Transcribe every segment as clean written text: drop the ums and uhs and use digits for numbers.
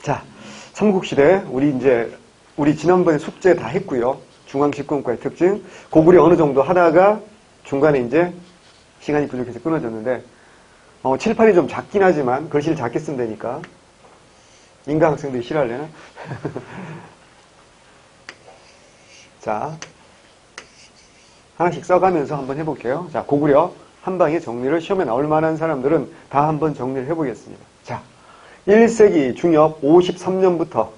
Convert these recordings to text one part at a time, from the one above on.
자, 삼국시대 우리 지난번에 숙제 다 했고요. 중앙집권과의 특징. 고구려 어느 정도 하다가 중간에 이제 시간이 부족해서 끊어졌는데 7, 8이 좀 작긴 하지만 글씨를 작게 쓴다니까 인간 학생들이 싫어하려나? 자, 하나씩 써가면서 한번 해볼게요. 자, 고구려 한 방에 정리를 시험에 나올 만한 사람들은 다 한번 정리를 해보겠습니다. 자, 1세기 중엽 53년부터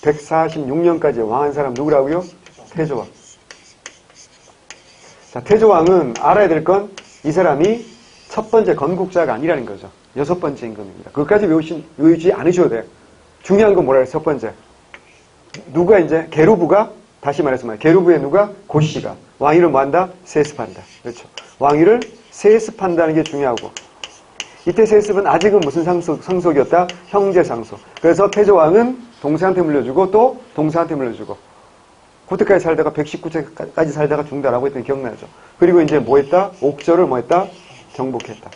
146년까지 왕한 사람 누구라고요? 태조왕. 자, 태조왕은 알아야 될 건 이 사람이 첫 번째 건국자가 아니라는 거죠. 여섯 번째 임금입니다. 그것까지 외우지 않으셔도 돼요. 중요한 건 뭐라 해요? 첫 번째. 누가 이제 계루부가 다시 말해서 말이에요. 계루부의 누가? 고씨가. 왕위를 뭐 한다? 세습한다. 그렇죠. 왕위를 세습한다는 게 중요하고 이때 세습은 아직은 무슨 상속이었다? 형제 상속. 그래서 태조왕은 동생한테 물려주고 또 동생한테 물려주고 그때까지 살다가 119세까지 살다가 중다라고 했던 기억나죠. 그리고 이제 뭐 했다? 옥저를 뭐 했다? 정복했다.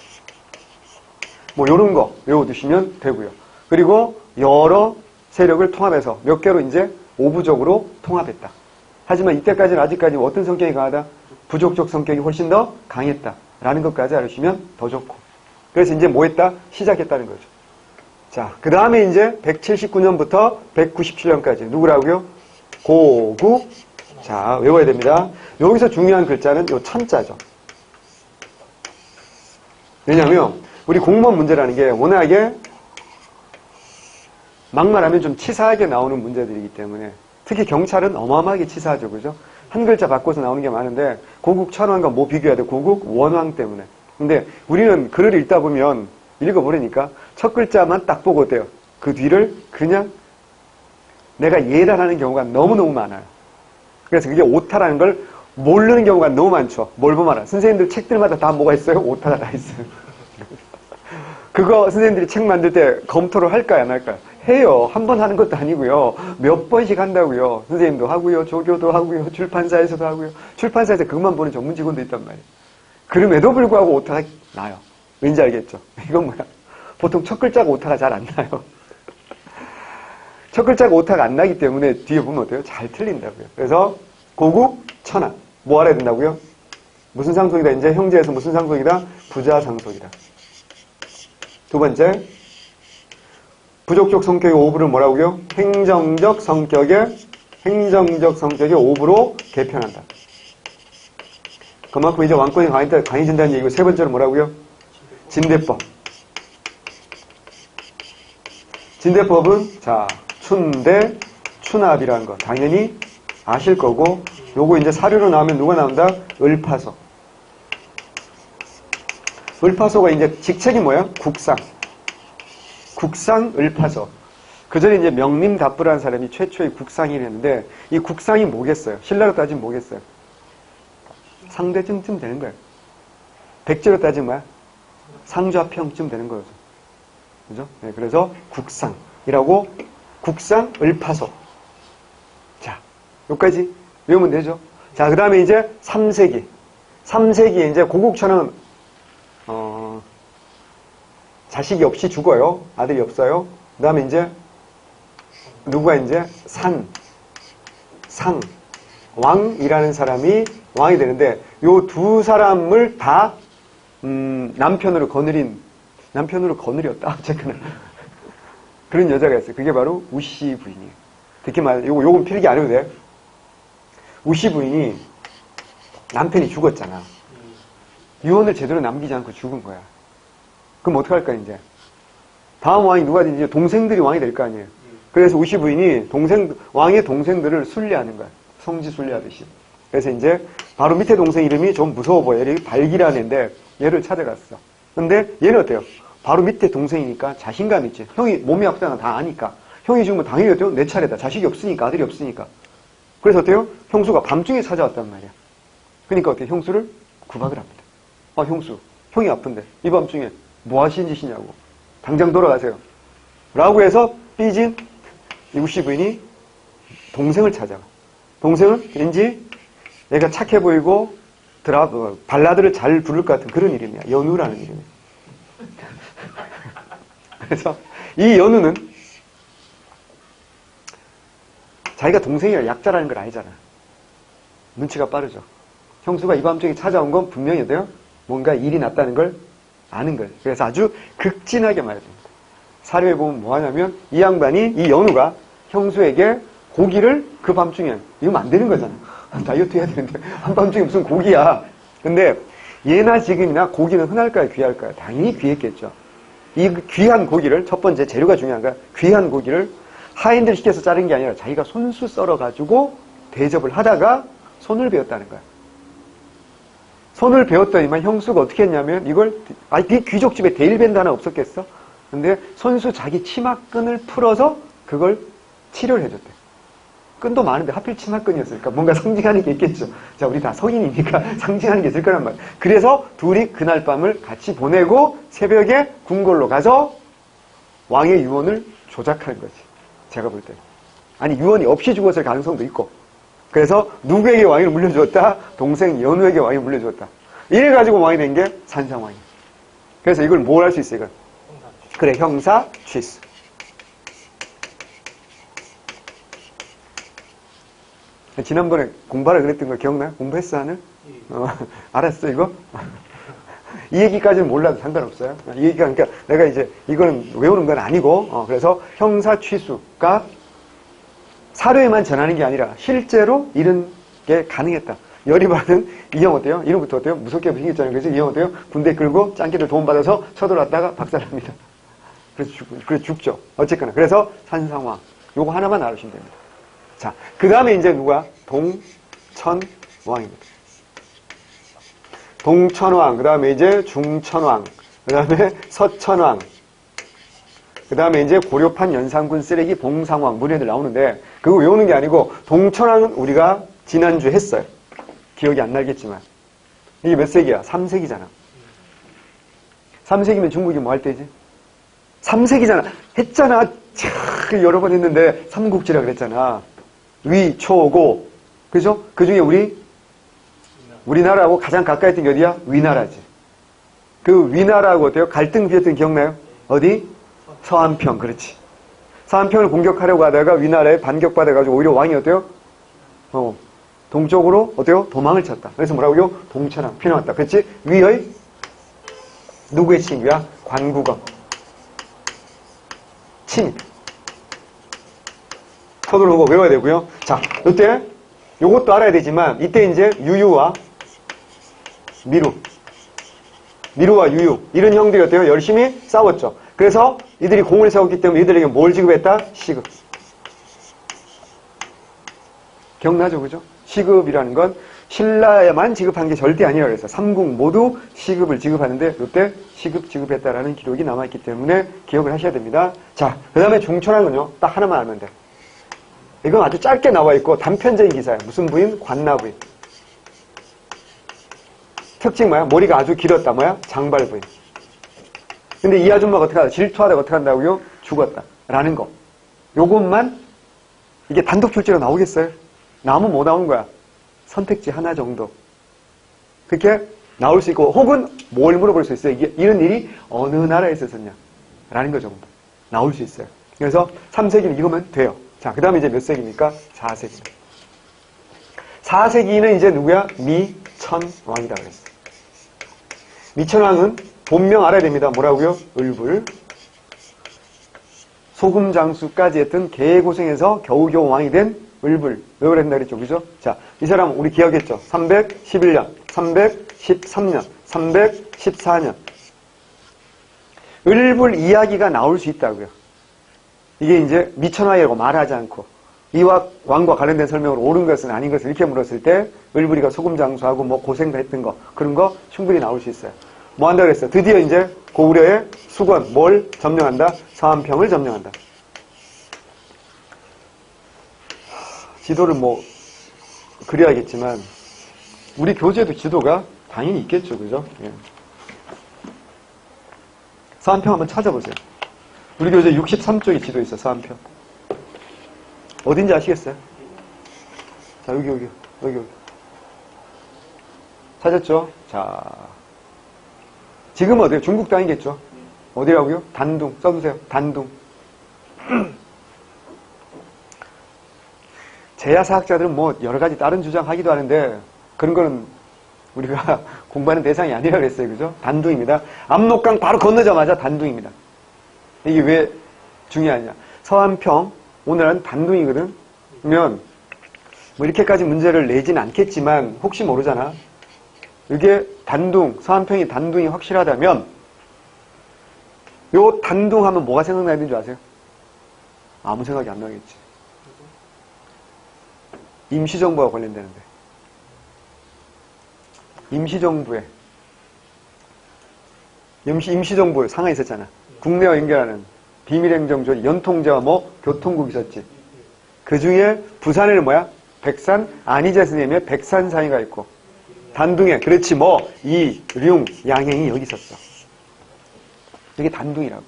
뭐 요런 거 외워두시면 되고요. 그리고 여러 세력을 통합해서 몇 개로 이제 오부적으로 통합했다. 하지만 이때까지는 아직까지 어떤 성격이 강하다? 부족적 성격이 훨씬 더 강했다. 라는 것까지 알으시면 더 좋고. 그래서 이제 뭐 했다? 시작했다는 거죠. 자, 그 다음에 이제 179년부터 197년까지 누구라고요? 고구. 자, 외워야 됩니다. 여기서 중요한 글자는 요 천자죠. 왜냐하면 우리 공무원 문제라는 게 워낙에 막말하면 좀 치사하게 나오는 문제들이기 때문에 특히 경찰은 어마어마하게 치사하죠. 그죠? 한 글자 바꿔서 나오는 게 많은데 고국 천왕과 뭐 비교해야 돼? 고국 원왕 때문에. 근데 우리는 글을 읽다 보면 읽어보려니까 첫 글자만 딱 보고 어때요? 그 뒤를 그냥 내가 예단하는 경우가 너무너무 많아요. 그래서 그게 오타라는 걸 모르는 경우가 너무 많죠. 뭘 보면 알아. 선생님들 책들마다 다 뭐가 있어요? 오타가 다 있어요. 그거 선생님들이 책 만들 때 검토를 할까요? 안 할까요? 해요. 한 번 하는 것도 아니고요. 몇 번씩 한다고요. 선생님도 하고요. 조교도 하고요. 출판사에서도 하고요. 출판사에서 그것만 보는 전문 직원도 있단 말이에요. 그럼에도 불구하고 오타가 나요. 왠지 알겠죠? 이건 뭐야? 보통 첫 글자가 오타가 잘 안 나요. 첫 글자가 오타가 안 나기 때문에 뒤에 보면 어때요? 잘 틀린다고요. 그래서 고국, 천하. 뭐 알아야 된다고요? 무슨 상속이다? 이제 형제에서 무슨 상속이다? 부자 상속이다. 두 번째, 부족적 성격의 오부를 뭐라고요? 행정적 성격의 오부로 개편한다. 그만큼 이제 왕권이 강해진다는 얘기고 세 번째로 뭐라고요? 진대법. 진대법은 자 춘대, 추납이라는 거 당연히 아실 거고 요거 이제 사료로 나오면 누가 나온다? 을파소. 을파소가 이제 직책이 뭐야? 국상. 국상 을파소. 그 전에 이제 명림답부라는 사람이 최초의 국상이 했는데 이 국상이 뭐겠어요? 신라로 따지면 뭐겠어요? 상대쯤 되는 거예요. 백제로 따지면 뭐야? 상좌평쯤 되는 거죠. 그죠? 네, 그래서 국상이라고 국상 을파소. 자, 여기까지 외우면 되죠. 자, 그 다음에 이제 3세기. 3세기에 이제 고국천은 자식이 없이 죽어요. 아들이 없어요. 그 다음에 이제 누가 이제 왕이라는 사람이 왕이 되는데 요 두 사람을 다 남편으로 거느렸다. 어쨌거나 그런 여자가 있어요. 그게 바로 우씨 부인이에요. 특히 요건 필기 안 해도 돼. 우씨 부인이 남편이 죽었잖아. 유언을 제대로 남기지 않고 죽은 거야. 그럼 어떡할까 이제? 다음 왕이 누가 되지? 동생들이 왕이 될 거 아니에요. 그래서 우씨 부인이 왕의 동생들을 순례하는 거야. 성지 순례하듯이. 그래서 이제 바로 밑에 동생 이름이 좀 무서워 보여. 얘를 발기라는 애인데 얘를 찾아갔어. 근데 얘는 어때요? 바로 밑에 동생이니까 자신감 있지. 형이 몸이 아프다는 다 아니까. 형이 죽으면 당연히 어때요? 내 차례다. 자식이 없으니까, 아들이 없으니까. 그래서 어때요? 형수가 밤중에 찾아왔단 말이야. 그러니까 어때요? 형수를 구박을 합니다. 형수, 형이 아픈데 이 밤중에 뭐 하시는 짓이냐고. 당장 돌아가세요. 라고 해서 삐진 우씨 부인이 동생을 찾아가. 동생은 왠지 얘가 착해 보이고 발라드를 잘 부를 것 같은 그런 이름이야. 연우라는 이름이야. 그래서 이 연우는 자기가 동생이라 약자라는 걸 알잖아. 눈치가 빠르죠. 형수가 이 밤중에 찾아온 건 분명히 어때요? 뭔가 일이 났다는 걸 아는 거예요. 그래서 아주 극진하게 말해줍니다. 사료에 보면 뭐 하냐면 이 양반이, 이 연우가 형수에게 고기를 그 밤중에, 이러면 안 되는 거잖아. 다이어트 해야 되는데 한밤중에 무슨 고기야. 근데 예나 지금이나 고기는 흔할까요, 귀할까요? 당연히 귀했겠죠. 이 귀한 고기를, 첫 번째 재료가 중요한 거야. 귀한 고기를 하인들 시켜서 자른 게 아니라 자기가 손수 썰어가지고 대접을 하다가 손을 베었다는 거야. 손을 베었더니만 형수가 어떻게 했냐면 이걸, 네 귀족집에 데일밴드 하나 없었겠어? 근데 손수 자기 치마끈을 풀어서 그걸 치료를 해줬대. 끈도 많은데 하필 치마끈이었으니까 뭔가 상징하는 게 있겠죠. 자, 우리 다 성인이니까 상징하는 게 있을 거란 말이야. 그래서 둘이 그날 밤을 같이 보내고 새벽에 궁궐로 가서 왕의 유언을 조작하는 거지. 제가 볼 때. 아니, 유언이 없이 죽었을 가능성도 있고. 그래서 누구에게 왕위를 물려주었다? 동생 연우에게 왕위를 물려주었다. 이래가지고 왕이 된 게 산상왕이야. 그래서 이걸 뭘 할 수 있어, 이건? 그래, 형사 취수. 지난번에 공부하라 그랬던 거 기억나요? 공부했어, 하늘? 알았어, 이거? 이 얘기까지는 몰라도 상관없어요. 이 얘기가, 그러니까 내가 이제 이거는 외우는 건 아니고, 그래서 형사 취수가 사료에만 전하는 게 아니라 실제로 이런 게 가능했다. 열이 받은 이 형 어때요? 이름부터 어때요? 무섭게 생겼잖아요. 그래서 이 형 어때요? 군대 끌고 짱깨를 도움받아서 쳐들어왔다가 박살납니다. 그래서 죽죠. 어쨌거나. 그래서 산상왕. 요거 하나만 알으시면 됩니다. 자, 그 다음에 이제 누가? 동천왕입니다. 동천왕, 그 다음에 이제 중천왕, 그 다음에 서천왕, 그 다음에 이제 고려판 연산군 쓰레기 봉상왕, 문애들 나오는데, 그거 외우는 게 아니고, 동천왕은 우리가 지난주 했어요. 기억이 안 나겠지만. 이게 몇 세기야? 3세기잖아. 3세기면 중국이 뭐 할 때지? 3세기잖아. 했잖아. 여러 번 했는데, 삼국지라 그랬잖아. 위, 초, 고. 그죠? 그 중에 우리나라하고 가장 가까이 있던 게 어디야? 위나라지. 그 위나라하고 어때요? 갈등 비었던 기억나요? 어디? 서안평. 그렇지. 서안평을 공격하려고 하다가 위나라에 반격받아가지고 오히려 왕이 어때요? 동쪽으로 어때요? 도망을 쳤다. 그래서 뭐라고요? 동천왕. 피나왔다. 그렇지? 위의 누구의 친구야? 관국어. 친. 손으로 보고 외워야 되고요. 자, 이때 요것도 알아야 되지만 이때 이제 유유와 미루와 유유 이런 형들이 어때요? 열심히 싸웠죠. 그래서 이들이 공을 세웠기 때문에 이들에게 뭘 지급했다? 시급. 기억나죠? 그죠? 시급이라는 건 신라에만 지급한 게 절대 아니라 그래서 삼국 모두 시급을 지급하는데 이때 시급 지급했다라는 기록이 남아있기 때문에 기억을 하셔야 됩니다. 자, 그 다음에 중천왕은요. 딱 하나만 알면 돼. 이건 아주 짧게 나와 있고 단편적인 기사예요. 무슨 부인? 관나부인. 특징 뭐야? 머리가 아주 길었다. 뭐야? 장발부인. 근데 이 아줌마가 어떻게 하다? 질투하다가 어떻게 한다고요? 죽었다. 라는 거. 요것만 이게 단독 출제로 나오겠어요? 나오면 뭐 나오는 거야? 선택지 하나 정도. 그렇게 나올 수 있고 혹은 뭘 물어볼 수 있어요? 이런 일이 어느 나라에 있었었냐? 라는 거 정도. 나올 수 있어요. 그래서 3세기는 이거면 돼요. 자, 그 다음에 이제 몇 세기입니까? 4세기. 4세기는 이제 누구야? 미천왕이다 그랬어. 미천왕은 본명 알아야 됩니다. 뭐라고요? 을불. 소금장수까지 했던 개고생해서 겨우겨우 왕이 된 을불. 왜 그랬나 그랬죠? 그죠? 자, 이 사람 우리 기억했죠? 311년, 313년, 314년. 을불 이야기가 나올 수 있다고요. 이게 이제 미천왕이라고 말하지 않고 이와 왕과 관련된 설명으로 옳은 것은 아닌 것을 이렇게 물었을 때 을불이가 소금장수하고 뭐 고생도 했던 거 그런 거 충분히 나올 수 있어요. 뭐 한다고 그랬어요? 드디어 이제 고구려의 수건 뭘 점령한다? 서안평을 점령한다. 지도를 뭐 그려야겠지만 우리 교재도 지도가 당연히 있겠죠. 그죠? 예. 서안평 한번 찾아보세요. 우리 교재 63쪽에 지도 있어, 서안평. 어딘지 아시겠어요? 자, 여기. 찾았죠? 자. 지금 어디요? 중국 땅이겠죠? 어디라고요? 단둥. 써보세요. 단둥. 제야사학자들은 뭐 여러 가지 다른 주장하기도 하는데 그런 거는 우리가 공부하는 대상이 아니라 그랬어요. 그죠? 단둥입니다. 압록강 바로 건너자마자 단둥입니다. 이게 왜 중요하냐. 서안평, 오늘은 단둥이거든. 그러면 뭐 이렇게까지 문제를 내진 않겠지만 혹시 모르잖아. 이게 단둥, 서안평이 단둥이 확실하다면 요 단둥 하면 뭐가 생각나야 되는 줄 아세요? 아무 생각이 안 나겠지. 임시정부와 관련되는데. 임시정부에 임시정부 상하이 있었잖아. 국내와 연결하는 비밀행정조직 연통제와 뭐 교통국 있었지. 그 중에 부산에는 뭐야? 백산 안희재 선생님의 백산상의가 있고 단둥에 그렇지 뭐 이룡 양행이 여기 있었어. 이게 단둥이라고.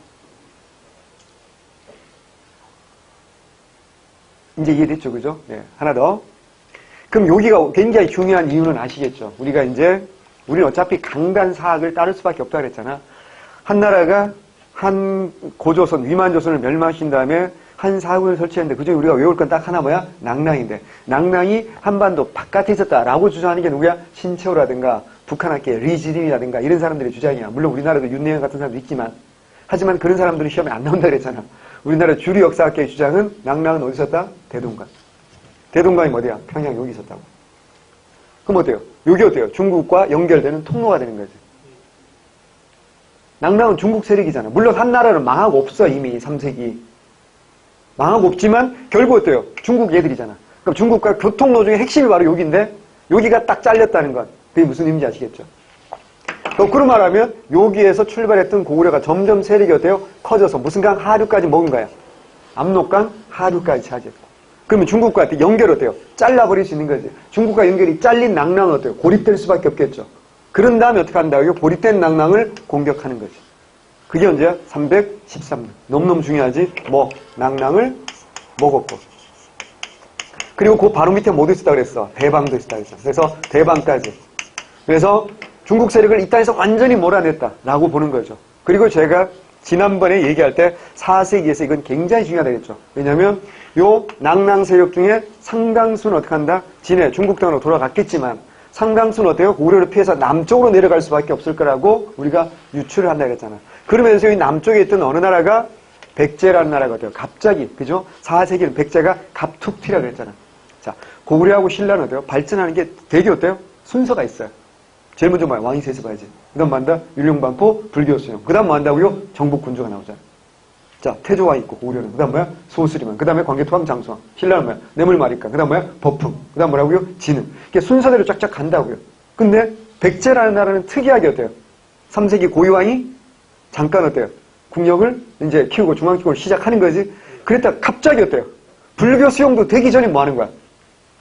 이제 이해됐죠, 그죠? 네, 하나 더. 그럼 여기가 굉장히 중요한 이유는 아시겠죠? 우리는 어차피 강단 사학을 따를 수밖에 없다 그랬잖아. 한 나라가 한 고조선, 위만조선을 멸망시킨 다음에 한 사학을 설치했는데 그중에 우리가 외울 건 딱 하나 뭐야? 낭랑인데 낭랑이 한반도 바깥에 있었다라고 주장하는 게 누구야? 신채호라든가 북한학계 리지림이라든가 이런 사람들의 주장이야. 물론 우리나라도 윤내현 같은 사람도 있지만 하지만 그런 사람들은 시험에 안 나온다 그랬잖아. 우리나라 주류 역사학계의 주장은 낭랑은 어디 있었다? 대동강. 대동강이 어디야? 평양 여기 있었다고. 그럼 어때요? 여기 어때요? 중국과 연결되는 통로가 되는 거지. 낭랑은 중국 세력이잖아. 물론 한 나라는 망하고 없어 이미 3세기. 망하고 없지만 결국 어때요? 중국 얘들이잖아. 그럼 중국과 교통로 중에 핵심이 바로 여기인데 여기가 딱 잘렸다는 것. 그게 무슨 의미인지 아시겠죠? 거꾸로 말하면 여기에서 출발했던 고구려가 점점 세력이 어때요? 커져서 무슨 강 하류까지 먹은 거야. 압록강 하류까지 차지했고. 그러면 중국과 연결 어때요? 잘라버릴 수 있는 거지. 중국과 연결이 잘린 낭랑은 어때요? 고립될 수밖에 없겠죠. 그런 다음에 어떻게 한다고요? 고립된 낭랑을 공격하는 거지. 그게 언제야? 313년. 너무너무 중요하지. 뭐 낭랑을 먹었고. 그리고 그 바로 밑에 뭐도 있었다 그랬어? 대방도 있었다 그랬어. 그래서 대방까지. 그래서 중국 세력을 이 땅에서 완전히 몰아냈다라고 보는 거죠. 그리고 제가 지난번에 얘기할 때 4세기에서 이건 굉장히 중요하다고 했죠. 왜냐하면 요 낭랑 세력 중에 상당수는 어떻게 한다? 진해, 중국 땅으로 돌아갔겠지만 상당수는 어때요? 고구려를 피해서 남쪽으로 내려갈 수밖에 없을 거라고 우리가 유추를 한다 그랬잖아. 그러면서 이 남쪽에 있던 어느 나라가 백제라는 나라가 어때요? 갑자기, 그죠? 4세기는 백제가 갑툭 튀라 그랬잖아. 자, 고구려하고 신라는 어때요? 발전하는 게 되게 어때요? 순서가 있어요. 제일 먼저 뭐야? 왕이 셋을 봐야지. 그 다음 뭐 한다? 율룡반포, 불교수용. 그 다음 뭐 한다고요? 정복군주가 나오잖아. 자, 태조왕이 있고, 고구려는. 그 다음 뭐야? 소수리만. 그 다음에 광개토왕 장수왕. 신라는 뭐야? 뇌물마리간. 그 다음 뭐야? 법흥. 그 다음 뭐라고요? 진흥. 이게 순서대로 쫙쫙 간다고요. 근데 백제라는 나라는 특이하게 어때요? 3세기 고유왕이 잠깐 어때요? 국력을 이제 키우고 중앙국을 시작하는 거지. 그랬다가 갑자기 어때요? 불교 수용도 되기 전에 뭐 하는 거야?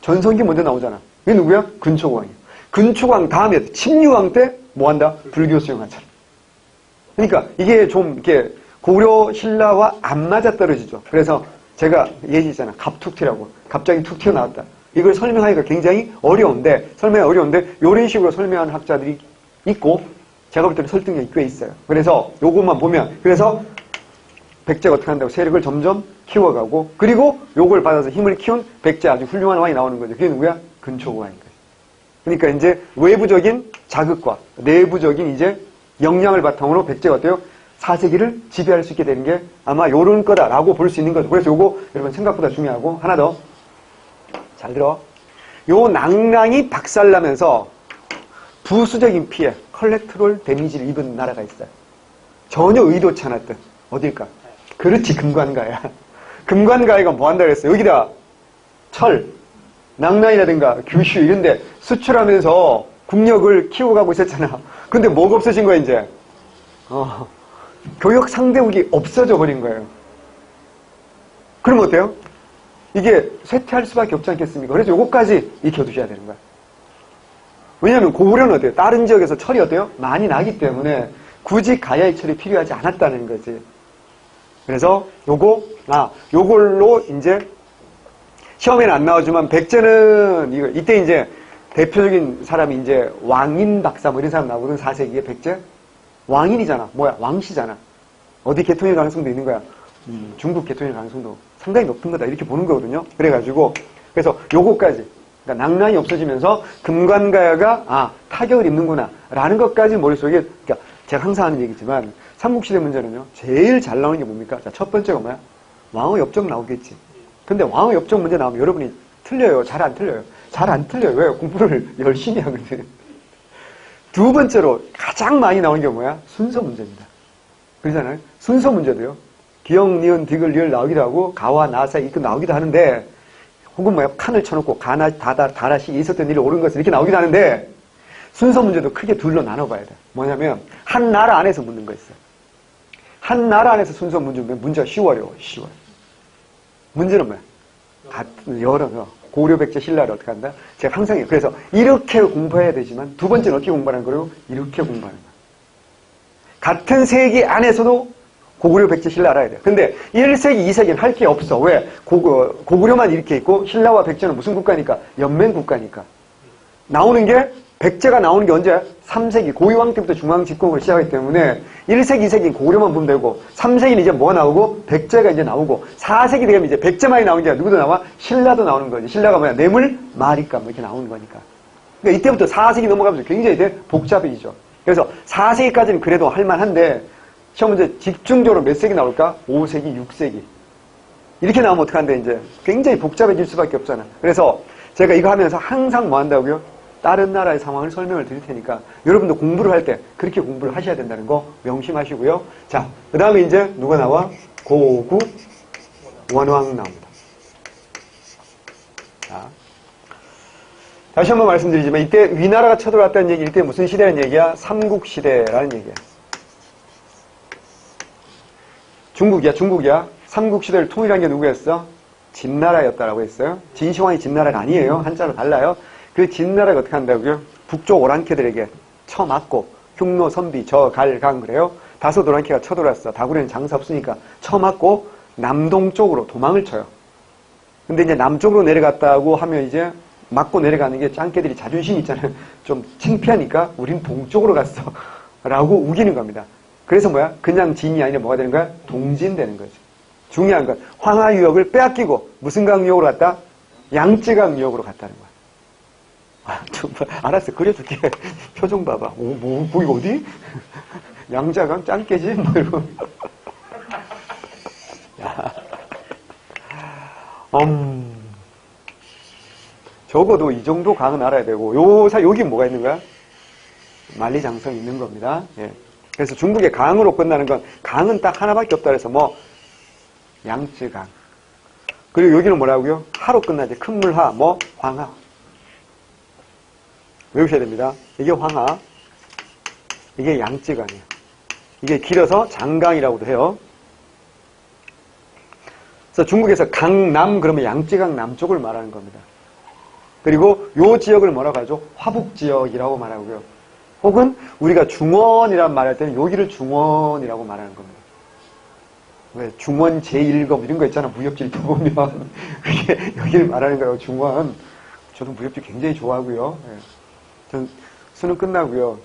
전성기 먼저 나오잖아. 이게 누구야? 근초고왕이야. 근초고왕 다음에 침류왕 때 뭐 한다? 불교 수용하잖아. 그러니까 이게 좀 이렇게 고구려 신라와 안 맞아떨어지죠. 그래서 제가 얘기했잖아. 갑툭튀라고. 갑자기 툭 튀어나왔다. 이걸 설명하기가 굉장히 어려운데 이런 식으로 설명하는 학자들이 있고 제가 볼 때는 설득력이 꽤 있어요. 그래서 요것만 보면 그래서 백제가 어떻게 한다고 세력을 점점 키워가고 그리고 요걸 받아서 힘을 키운 백제 아주 훌륭한 왕이 나오는 거죠. 그게 누구야? 근초고왕인 거예요. 그러니까 이제 외부적인 자극과 내부적인 이제 역량을 바탕으로 백제가 어때요? 4세기를 지배할 수 있게 되는 게 아마 요런 거다라고 볼 수 있는 거죠. 그래서 요거 여러분 생각보다 중요하고 하나 더. 잘 들어. 요 낭랑이 박살나면서 부수적인 피해, 컬렉트롤 데미지를 입은 나라가 있어요. 전혀 의도치 않았던. 어딜까? 그렇지, 금관가야. 금관가야가 뭐 한다 그랬어요? 여기다 철, 낭랑이라든가 규슈 이런데 수출하면서 국력을 키워가고 있었잖아. 근데 뭐가 없어진 거야, 이제? 교역 상대국이 없어져 버린 거예요. 그럼 어때요? 이게 쇠퇴할 수밖에 없지 않겠습니까? 그래서 요거까지 익혀두셔야 되는 거야. 왜냐하면 고구려는 어때요? 다른 지역에서 철이 어때요? 많이 나기 때문에 굳이 가야의 철이 필요하지 않았다는 거지. 그래서 요걸로 이제 시험에는 안 나오지만 백제는 이때 이제 대표적인 사람이 이제 왕인 박사 뭐 이런 사람 나오거든. 4세기에 백제 왕인이잖아. 뭐야? 왕씨잖아. 어디 개통일 가능성도 있는 거야. 중국 개통일 가능성도 상당히 높은 거다. 이렇게 보는 거거든요. 그래가지고 그래서 요거까지, 그러니까 낭랑이 없어지면서 금관가야가 타격을 입는구나 라는 것까지 머릿속에, 그러니까 제가 항상 하는 얘기지만 삼국시대 문제는요 제일 잘 나오는 게 뭡니까? 자, 첫 번째가 뭐야? 왕의 엽적 나오겠지. 근데 왕의 엽적 문제 나오면 여러분이 틀려요? 잘 안 틀려요? 잘 안 틀려요. 왜? 공부를 열심히 하거든. 두 번째로 가장 많이 나오는 게 뭐야? 순서 문제입니다. 그러잖아요. 순서 문제도요. 기역, 니은, 디귿, 리을 나오기도 하고 가와 나사 이렇게 나오기도 하는데, 혹은 뭐야? 칸을 쳐놓고 가나, 다다, 다라시 있었던 일을 옳은 것을 이렇게 나오기도 하는데, 순서 문제도 크게 둘로 나눠봐야 돼. 뭐냐면 한 나라 안에서 묻는 거 있어요. 한 나라 안에서 순서 문제면 문제가 쉬워요. 쉬워요. 문제는 뭐야? 여러 고려, 백제, 신라를 어떻게 한다? 제가 항상 해요. 그래서 이렇게 공부해야 되지만 두 번째는 어떻게 공부하는 거예요? 이렇게 공부하는 거예요. 같은 세기 안에서도 고구려, 백제, 신라 알아야 돼요. 근데 1세기, 2세기는 할 게 없어. 왜? 고구려만 이렇게 있고 신라와 백제는 무슨 국가니까? 연맹 국가니까. 나오는 게 백제가 나오는 게 언제? 3세기 고유왕 때부터 중앙 집권을 시작하기 때문에 1세기, 2세기는 고구려만 보면 되고 3세기는 이제 뭐가 나오고 백제가 이제 나오고 4세기 되면 이제 백제만이 나오는 게 아니라 누구도 나와? 신라도 나오는 거지. 신라가 뭐야? 뇌물, 마리감 뭐 이렇게 나오는 거니까. 그러니까 이때부터 4세기 넘어가면서 굉장히 이제 복잡해지죠. 그래서 4세기까지는 그래도 할만한데 시험 문제 집중적으로 몇 세기 나올까? 5세기, 6세기. 이렇게 나오면 어떡한데 이제 굉장히 복잡해질 수밖에 없잖아. 그래서 제가 이거 하면서 항상 뭐 한다고요? 다른 나라의 상황을 설명을 드릴 테니까 여러분도 공부를 할 때 그렇게 공부를 하셔야 된다는 거 명심하시고요. 자, 그 다음에 이제 누가 나와? 고구 원왕 나옵니다. 자, 다시 한번 말씀드리지만 이때 위나라가 쳐들어왔다는 얘기, 이때 무슨 시대라는 얘기야? 삼국시대라는 얘기야. 중국이야. 삼국시대를 통일한 게 누구였어? 진나라였다라고 했어요. 진시황이 진나라가 아니에요. 한자로 달라요. 그 진나라가 어떻게 한다고요? 북쪽 오랑캐들에게 쳐맞고 흉노, 선비, 저, 갈, 강 그래요. 다섯 오랑캐가 쳐들어왔어. 다구리는 장사 없으니까 쳐맞고 남동쪽으로 도망을 쳐요. 근데 이제 남쪽으로 내려갔다고 하면 이제 맞고 내려가는 게 짱깨들이 자존심 있잖아요. 좀 창피하니까 우린 동쪽으로 갔어 라고 우기는 겁니다. 그래서 뭐야? 그냥 진이 아니라 뭐가 되는 거야? 동진되는 거죠. 중요한 건 황하유역을 빼앗기고 무슨 강유역으로 갔다? 양쯔강유역으로 갔다는 거야. 정말 알았어. 그려줄게. 표정 봐봐. 거기 어디? 양자강 짱깨지? 뭐 이러고. 야. 적어도 이 정도 강은 알아야 되고, 여기 뭐가 있는 거야? 만리장성이 있는 겁니다. 예. 그래서 중국의 강으로 끝나는 건, 강은 딱 하나밖에 없다 그래서 양쯔강. 그리고 여기는 뭐라고요? 하로 끝나지. 큰 물하, 황하. 외우셔야 됩니다. 이게 황하, 이게 양쯔강이에요. 이게 길어서 장강이라고도 해요. 그래서 중국에서 강남 그러면 양쯔강 남쪽을 말하는 겁니다. 그리고 요 지역을 뭐라고 하죠? 화북지역이라고 말하고요. 혹은 우리가 중원이라는 말할 때는 여기를 중원이라고 말하는 겁니다. 왜 중원 제1검 이런 거 있잖아. 무협지를 보면 그게 여기를 말하는 거라고. 중원. 저도 무협지 굉장히 좋아하고요. 예. 전 수능 끝나고요.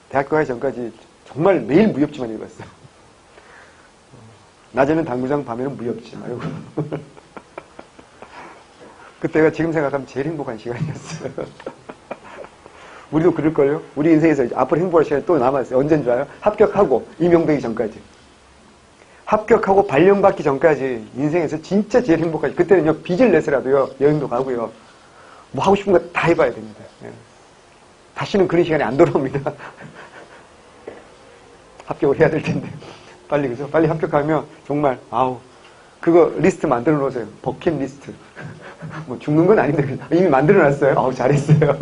대학교 가기 전까지 정말 매일 무협지만 읽었어요. 낮에는 당구장, 밤에는 무협지 말고. 그때가 지금 생각하면 제일 행복한 시간이었어요. 우리도 그럴걸요? 우리 인생에서 앞으로 행복할 시간이 또 남았어요. 언제인 줄 알아요? 합격하고 임용되기 전까지. 합격하고 발령받기 전까지 인생에서 진짜 제일 행복하지. 그때는요, 빚을 내서라도요, 여행도 가고요. 뭐 하고 싶은 거 다 해봐야 됩니다. 예. 다시는 그런 시간이 안 돌아옵니다. 합격을 해야 될 텐데. 빨리, 그죠? 빨리 합격하면 정말, 그거 리스트 만들어 놓으세요. 버킷리스트. 뭐 죽는 건 아닌데, 이미 만들어 놨어요. 잘했어요.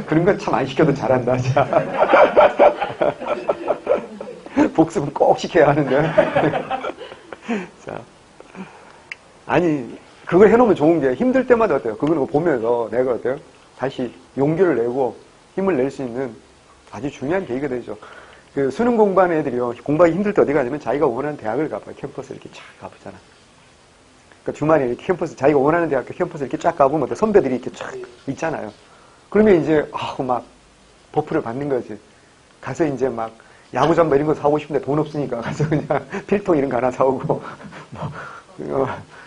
그런 건 참 안 시켜도 잘한다. 자. 복습은 꼭 시켜야 하는데. 자. 아니, 그걸 해놓으면 좋은 게 힘들 때마다 어때요? 그거 보면서 내가 어때요? 다시 용기를 내고 힘을 낼 수 있는 아주 중요한 계기가 되죠. 그 수능 공부하는 애들이요. 공부하기 힘들 때 어디 가냐면 자기가 원하는 대학을 가봐요. 캠퍼스 이렇게 쫙 가보잖아. 그러니까 주말에 이렇게 캠퍼스, 자기가 원하는 대학교 캠퍼스 이렇게 쫙 가보면 어때? 선배들이 이렇게 쫙 있잖아요. 그러면 이제, 막 버프를 받는 거지. 가서 이제 막 야구 잠바 이런 거 사오고 싶은데 돈 없으니까 가서 그냥 필통 이런 거 하나 사오고,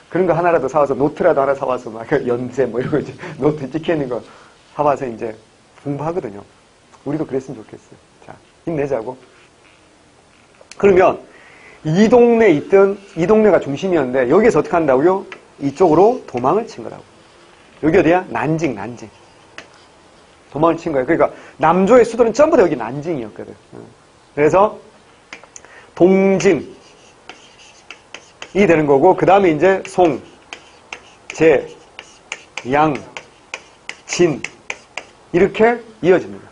그런 거 하나라도 사와서 노트라도 하나 사와서 막 연세 뭐 이런 거 이제 노트 찍혀있는 거 사와서 이제 공부하거든요. 우리도 그랬으면 좋겠어요. 자, 힘내자고. 그러면 이 동네에 있던 이 동네가 중심이었는데 여기에서 어떻게 한다고요? 이쪽으로 도망을 친 거라고. 여기 어디야? 난징. 도망을 친 거예요. 그러니까 남조의 수도는 전부 다 여기 난징이었거든. 그래서 동징이 되는 거고, 그 다음에 이제 송, 제, 양, 진 이렇게 이어집니다.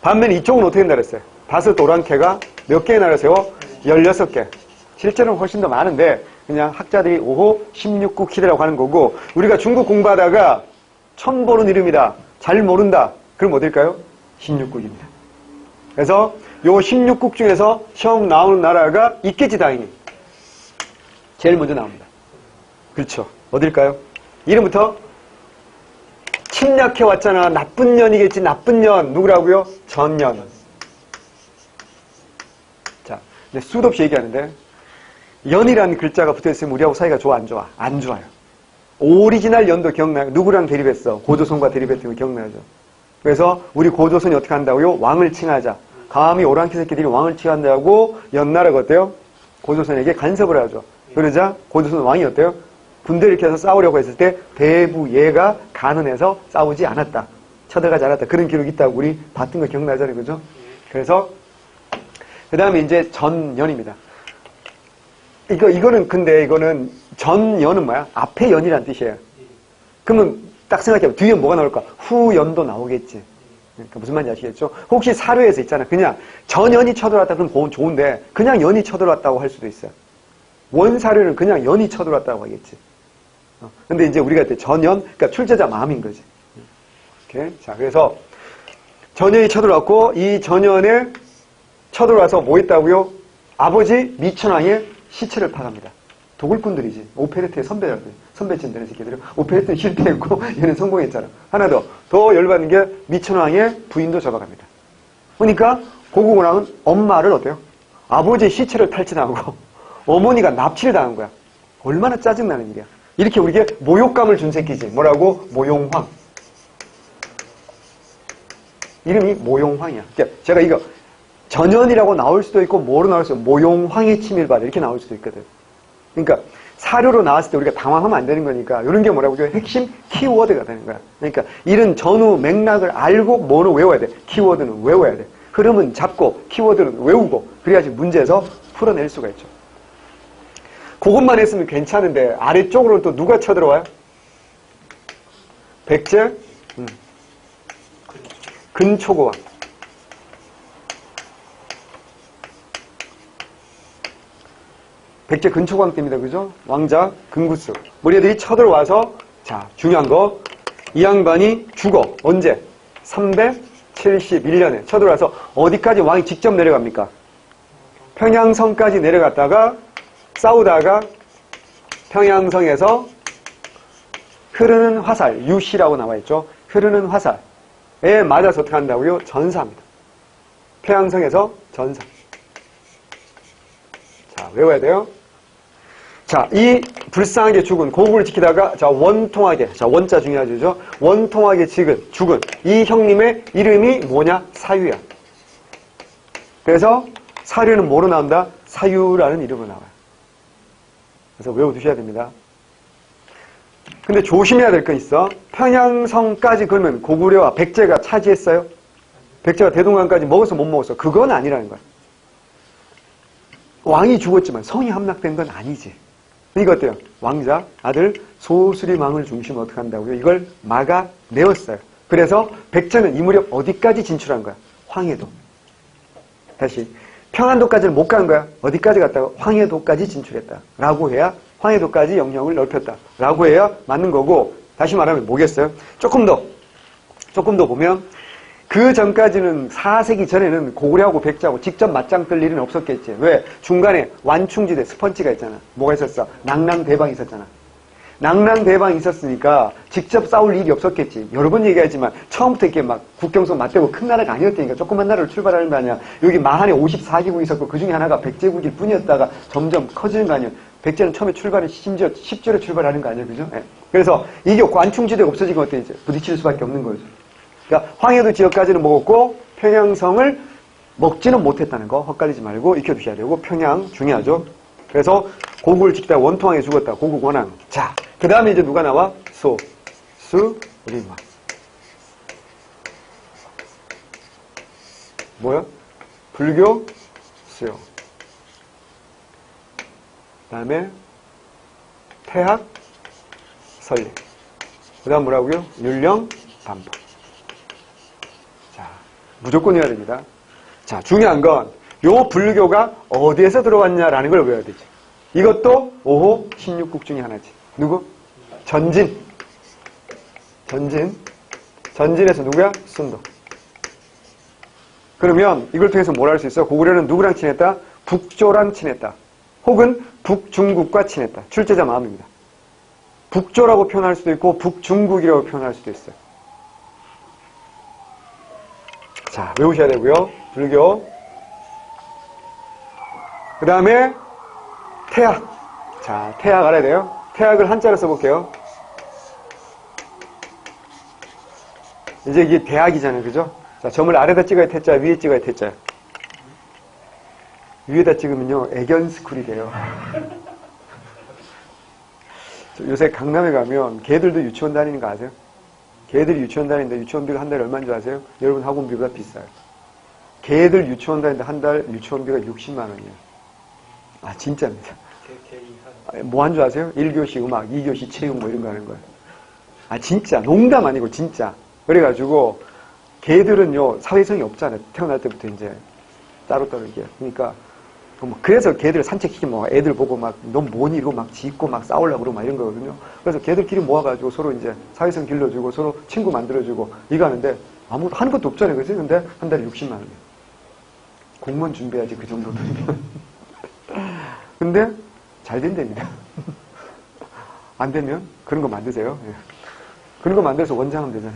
반면에 이쪽은 어떻게 된다 그랬어요? 다섯 오랑캐가 몇 개의 나라를 세워? 16개. 실제로는 훨씬 더 많은데 그냥 학자들이 5호 16국 키대라고 하는 거고, 우리가 중국 공부하다가 처음 보는 이름이다, 잘 모른다, 그럼 어딜까요? 16국입니다. 그래서 요 16국 중에서 처음 나오는 나라가 있겠지, 당연히. 제일 먼저 나옵니다. 그렇죠. 어딜까요? 이름부터 침략해 왔잖아. 나쁜 년이겠지. 나쁜 년. 누구라고요? 전년. 자, 근데 수도 없이 얘기하는데 연이라는 글자가 붙어있으면 우리하고 사이가 좋아, 안 좋아? 안 좋아요. 오리지널 연도 기억나요? 누구랑 대립했어? 고조선과 대립했던 거 기억나죠? 그래서 우리 고조선이 어떻게 한다고요? 왕을 칭하자. 감히 오랑캐 새끼들이 왕을 칭한다고 연나라가 어때요? 고조선에게 간섭을 하죠. 그러자 고조선 왕이 어때요? 군대를 이렇게 해서 싸우려고 했을 때 대부예가 간언해서 싸우지 않았다. 쳐들어가지 않았다. 그런 기록이 있다고 우리 봤던 거 기억나잖아요. 그죠? 그래서 그 다음에 이제 전년입니다. 이거는 전년은 뭐야? 앞에 연이란 뜻이에요. 그러면 딱 생각해봐. 뒤에 뭐가 나올까? 후연도 나오겠지. 그러니까 무슨 말인지 아시겠죠? 혹시 사료에서 있잖아. 그냥 전연이 쳐들어왔다 그러면 좋은데 그냥 연이 쳐들어왔다고 할 수도 있어요. 원사료는 그냥 연이 쳐들어왔다고 하겠지. 근데 이제 우리가 때 전연, 그러니까 출제자 마음인 거지. 이렇게. 자, 그래서 전연이 쳐들어왔고, 이 전연에 쳐들어와서 뭐 했다고요? 아버지 미천왕의 시체를 파갑니다. 도굴꾼들이지. 오페레트의 선배쯤 되는 새끼들이. 오페레트는 실패했고, 얘는 성공했잖아. 하나 더 열받는 게 미천왕의 부인도 잡아갑니다. 그러니까 고국운왕은 엄마를 어때요? 아버지의 시체를 탈취당하고, 어머니가 납치를 당한 거야. 얼마나 짜증나는 일이야. 이렇게 우리에게 모욕감을 준 새끼지. 뭐라고? 모용황. 이름이 모용황이야. 그러니까 제가 이거 전연이라고 나올 수도 있고 뭐로 나올 수도 있고 모용황의 침일받아 이렇게 나올 수도 있거든. 그러니까 사료로 나왔을 때 우리가 당황하면 안 되는 거니까 이런 게 뭐라고 해요? 핵심 키워드가 되는 거야. 그러니까 이런 전후 맥락을 알고 뭐는 외워야 돼. 키워드는 외워야 돼. 흐름은 잡고 키워드는 외우고 그래야지 문제에서 풀어낼 수가 있죠. 그것만 했으면 괜찮은데 아래쪽으로 또 누가 쳐들어와요? 백제 근초고왕. 백제 근초고왕 때입니다. 그죠? 왕자 근구수. 우리들이 쳐들어와서 자 중요한 거 이 양반이 죽어. 언제? 371년에 쳐들어와서 어디까지 왕이 직접 내려갑니까? 평양성까지 내려갔다가 싸우다가 평양성에서 흐르는 화살, 유시라고 나와있죠. 흐르는 화살에 맞아서 어떻게 한다고요? 전사합니다. 평양성에서 전사. 자, 외워야 돼요. 자, 이 불쌍하게 죽은 고국을 지키다가 자 원통하게, 자 원자 중요하죠. 원통하게 죽은 이 형님의 이름이 뭐냐? 사유야. 그래서 사유는 뭐로 나온다? 사유라는 이름으로 나와요. 그래서 외워두셔야 됩니다. 근데 조심해야 될 거 있어. 평양성까지 그러면 고구려와 백제가 차지했어요? 백제가 대동강까지 먹었어 못 먹었어? 그건 아니라는 거야. 왕이 죽었지만 성이 함락된 건 아니지. 이거 어때요? 왕자 아들 소수리망을 중심으로 어떻게 한다고요? 이걸 막아내었어요. 그래서 백제는 이 무렵 어디까지 진출한 거야? 황해도. 다시 평안도까지는 못 간 거야. 어디까지 갔다고? 황해도까지 진출했다. 라고 해야 황해도까지 영역을 넓혔다. 라고 해야 맞는 거고, 다시 말하면 뭐겠어요? 조금 더 보면 그 전까지는 4세기 전에는 고구려하고 백제하고 직접 맞짱 뜰 일은 없었겠지. 왜? 중간에 완충지대 스펀지가 있잖아. 뭐가 있었어? 낭랑대방이 있었잖아. 낭랑대방이 있었으니까 직접 싸울 일이 없었겠지. 여러 번 얘기하지만 처음부터 이렇게 막 국경선 맞대고 큰 나라가 아니었다니까. 조그만 나라를 출발하는 거 아니야. 여기 마한에 54개국이 있었고 그 중에 하나가 백제국일 뿐이었다가 점점 커지는 거 아니야. 백제는 처음에 출발이 심지어 10절에 출발하는 거 아니에요, 그죠? 예. 그래서 이게 관충지대가 없어지면 어때 이제 부딪힐 수밖에 없는 거죠. 그러니까 황해도 지역까지는 먹었고 평양성을 먹지는 못했다는 거 헛갈리지 말고 익혀두셔야 되고 평양 중요하죠. 그래서 고국을 지키다가 원통하게 죽었다. 고국 원왕. 자, 그 다음에 이제 누가 나와? 수림왕. 뭐야? 불교, 수요. 그 다음에 태학, 설립. 그 다음 뭐라고요? 율령, 반복. 자, 무조건 해야 됩니다. 자, 중요한 건 요 불교가 어디에서 들어왔냐라는 걸 외워야 되죠. 이것도 5호 16국 중에 하나지. 누구? 전진. 전진에서 누구야? 순도. 그러면 이걸 통해서 뭘 할 수 있어? 고구려는 누구랑 친했다? 북조랑 친했다. 혹은 북중국과 친했다. 출제자 마음입니다. 북조라고 표현할 수도 있고 북중국이라고 표현할 수도 있어요. 자, 외우셔야 되고요. 불교. 그 다음에 태학. 자, 태학 알아야 돼요. 태학을 한자로 써볼게요. 이제 이게 대학이잖아요. 그죠? 자, 점을 아래다 찍어야 태자, 위에 찍어야 태자. 위에다 찍으면요, 애견스쿨이 돼요. 요새 강남에 가면 개들도 유치원 다니는 거 아세요? 개들이 유치원 다니는데 유치원비가 한 달에 얼마인 줄 아세요? 여러분 학원비보다 비싸요. 개들 유치원 다니는데 한 달 유치원비가 60만 원이에요. 아, 진짜입니다. 뭐 한 줄 아세요? 1교시 음악, 2교시 체육 뭐 이런 거 하는 거예요. 아, 진짜. 농담 아니고 진짜. 그래가지고 개들은요, 사회성이 없잖아요. 태어날 때부터 이제 따로따로 이게. 그러니까 그래서 개들 산책시키면 뭐 애들 보고 막 넌 뭐니 이러고 막 짖고 막 싸우려고 그러고 막 이런 거거든요. 그래서 개들끼리 모아가지고 서로 이제 사회성 길러주고 서로 친구 만들어주고 이거 하는데 아무것도 하는 것도 없잖아요. 그치? 근데 한 달에 60만 원이에요. 공무원 준비해야지 그 정도 들면. 근데 잘 된답니다. 안 되면 그런 거 만드세요. 예. 그런 거 만들어서 원장하면 되잖아.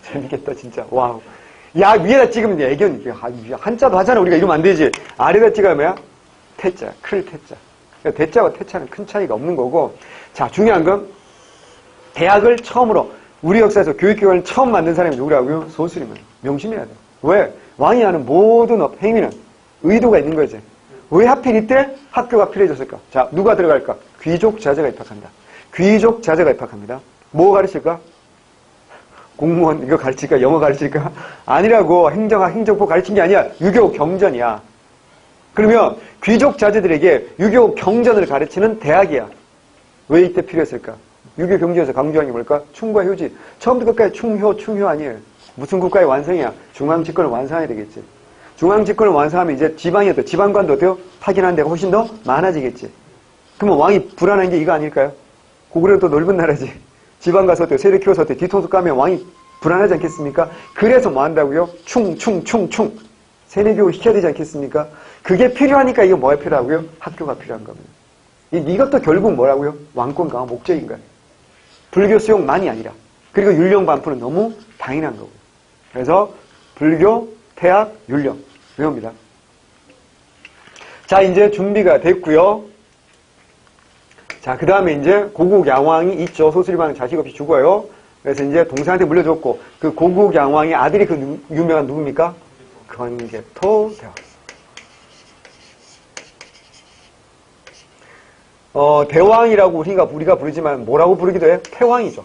재밌겠다 진짜. 와우. 야, 위에다 찍으면 애견. 한자도 하잖아. 우리가 이러면 안 되지. 아래다 찍으면 뭐야? 태자. 클 태자. 그러니까 대자와 태자는 큰 차이가 없는 거고. 자, 중요한 건 대학을 처음으로 우리 역사에서 교육기관을 처음 만든 사람이 누구라고요? 소수림은. 명심해야 돼. 왜? 왕이 하는 모든 행위는 의도가 있는 거지. 왜 하필 이때 학교가 필요해졌을까? 자, 누가 들어갈까? 귀족 자제가 입학한다. 귀족 자제가 입학합니다. 뭐 가르칠까? 공무원 이거 가르칠까? 영어 가르칠까? 아니라고. 행정학, 행정법 가르친 게 아니야. 유교 경전이야. 그러면 귀족 자제들에게 유교 경전을 가르치는 대학이야. 왜 이때 필요했을까? 유교 경전에서 강조한 게 뭘까? 충과 효지. 처음부터 끝까지 충효 아니에요. 무슨 국가의 완성이야? 중앙 집권을 완성해야 되겠지. 중앙 집권을 완성하면 이제 지방이 어때요? 지방관도 어때요? 파견하는 데가 훨씬 더 많아지겠지. 그러면 왕이 불안한 게 이거 아닐까요? 고구려는 또 넓은 나라지. 지방 가서 어때요? 세력 키워서 어때요? 뒤통수 까면 왕이 불안하지 않겠습니까? 그래서 뭐 한다고요? 충. 세뇌교육을 시켜야 되지 않겠습니까? 그게 필요하니까 이거 뭐가 필요하고요? 학교가 필요한 겁니다. 이것도 결국 뭐라고요? 왕권 강화 목적인 거예요. 불교 수용만이 아니라. 그리고 율령 반포는 너무 당연한 거고요. 그래서 불교, 태학, 율령 외웁니다. 자, 이제 준비가 됐고요. 자, 그 다음에 이제 고국 양왕이 있죠. 소수림왕은 자식 없이 죽어요. 그래서 이제 동생한테 물려줬고 그 고국 양왕의 아들이 그 유명한 누굽니까? 건개토 대왕. 대왕이라고 우리가 부르지만 뭐라고 부르기도 해요? 태왕이죠.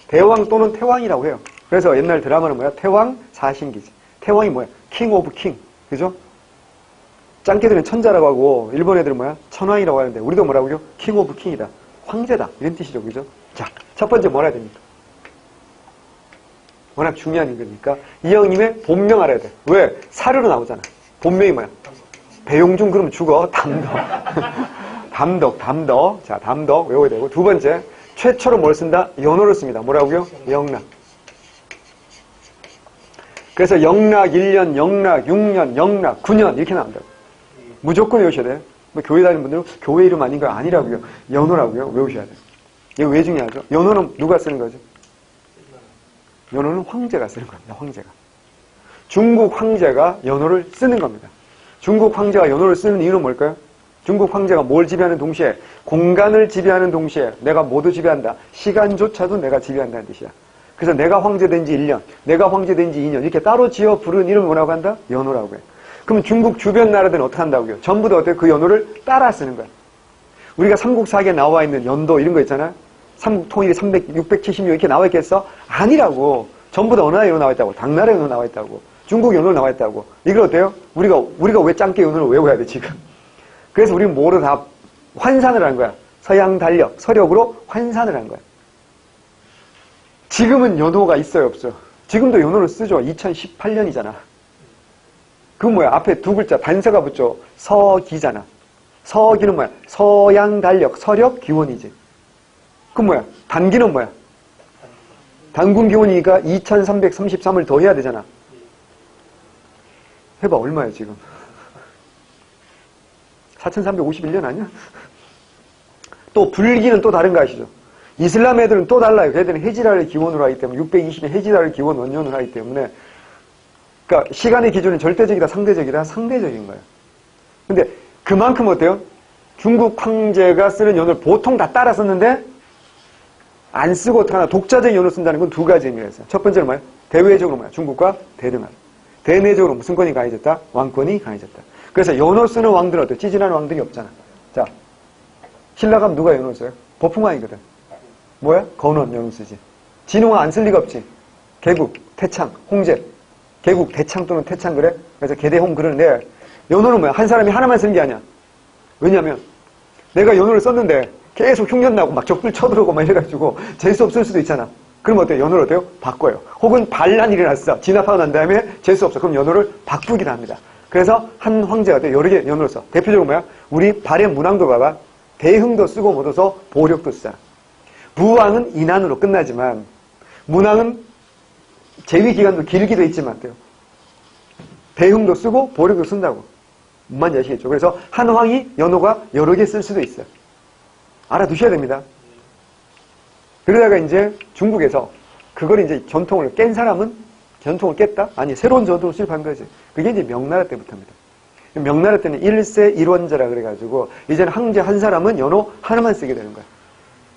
대왕 또는 태왕이라고 해요. 그래서 옛날 드라마는 뭐야? 태왕 사신기지. 태왕이 뭐야? 킹 오브 킹. 그죠? 짱깨들은 천자라고 하고 일본 애들은 뭐야? 천왕이라고 하는데 우리도 뭐라고요? 킹 오브 킹이다. 황제다. 이런 뜻이죠. 그죠? 자, 첫 번째 뭐 알아야 됩니까? 워낙 중요한 인물이니까 이 형님의 본명 알아야 돼. 왜? 사료로 나오잖아. 본명이 뭐야? 배용준 그러면 죽어. 담덕. 자, 담덕 외워야 되고. 두 번째, 최초로 뭘 쓴다? 연호를 씁니다. 뭐라고요? 영락. 그래서 영락 1년, 영락 6년, 영락 9년 이렇게 나온다고. 무조건 외우셔야 돼요. 뭐 교회 다니는 분들은 교회 이름 아닌가? 아니라고요. 연호라고요. 외우셔야 돼요. 이거 왜 중요하죠? 연호는 누가 쓰는 거죠? 연호는 황제가 쓰는 겁니다. 황제가. 중국 황제가 연호를 쓰는 겁니다. 중국 황제가 연호를 쓰는 이유는 뭘까요? 중국 황제가 뭘 지배하는 동시에 공간을 지배하는 동시에 내가 모두 지배한다. 시간조차도 내가 지배한다는 뜻이야. 그래서 내가 황제된 지 1년, 내가 황제된 지 2년 이렇게 따로 지어 부르는 이름을 뭐라고 한다? 연호라고 해. 그럼 중국 주변 나라들은 어떻게 한다고요? 전부 다 어때요? 그 연호를 따라 쓰는 거야. 우리가 삼국사기에 나와 있는 연도 이런 거 있잖아. 삼국 통일이 676 이렇게 나와 있겠어? 아니라고. 전부 다 어느 나라 연호 나와 있다고. 당나라 연호 나와 있다고. 중국 연호 나와 있다고. 이걸 어때요? 우리가 왜 짱깨 연호를 외워야 돼 지금? 그래서 우리는 뭐로 다 환산을 한 거야. 서양 달력, 서력으로 환산을 한 거야. 지금은 연호가 있어요, 없어요? 지금도 연호를 쓰죠. 2018년이잖아. 그건 뭐야? 앞에 두 글자 단서가 붙죠. 서기잖아. 서기는 뭐야? 서양 달력, 서력 기원이지. 그건 뭐야? 단기는 뭐야? 단군 기원이니까 2333을 더 해야 되잖아. 해봐, 얼마야 지금? 4351년 아니야? 또 불기는 또 다른 거 아시죠? 이슬람 애들은 또 달라요. 걔들은 해지라를 기원으로 하기 때문에 620년 해지라를 기원 원년으로 하기 때문에 그러니까 시간의 기준은 절대적이다, 상대적이다, 상대적인 거예요. 근데 그만큼 어때요? 중국 황제가 쓰는 연호를 보통 다 따라 썼는데 안 쓰고 어떻게 하나 독자적인 연호를 쓴다는 건 두 가지 의미가 있어요. 첫 번째는 뭐예요? 대외적으로 뭐예요? 중국과 대등하다. 대내적으로 무슨 권이 강해졌다? 왕권이 강해졌다. 그래서 연호 쓰는 왕들은 어때요? 찌질한 왕들이 없잖아. 자, 신라가 누가 연호 써요? 보풍왕이거든. 뭐야? 건원 연호 쓰지. 진흥왕 안 쓸 리가 없지. 개국, 태창, 홍제. 개국, 대창 또는 태창 그래? 그래서 개대홍 그러는데 연호는 뭐야? 한 사람이 하나만 쓰는 게 아니야. 왜냐면 내가 연호를 썼는데 계속 흉년 나고 막 적들 쳐들어오고 막 이래가지고 재수 없을 수도 있잖아. 그럼 어때요? 연호를 어때요? 바꿔요. 혹은 반란이 일어났어. 진압하고 난 다음에 재수 없어. 그럼 연호를 바꾸기도 합니다. 그래서 한 황제가 여러 개 연호를 써. 대표적으로 뭐야? 우리 발해 문왕도 봐봐. 대흥도 쓰고 못 써서 보력도 쓰잖아. 부왕은 인한으로 끝나지만 문왕은 재위 기간도 길기도 있지만 어때요? 대흥도 쓰고 보력도 쓴다고. 뭔지 아시겠죠? 그래서 한 왕이 연호가 여러 개 쓸 수도 있어요. 알아두셔야 됩니다. 그러다가 이제 중국에서 그걸 이제 전통을 깬 사람은 전통을 깼다? 아니, 새로운 전통을 수립한 거지. 그게 이제 명나라 때부터입니다. 명나라 때는 1세 1원제라 그래가지고 이제는 황제 한 사람은 연호 하나만 쓰게 되는 거야.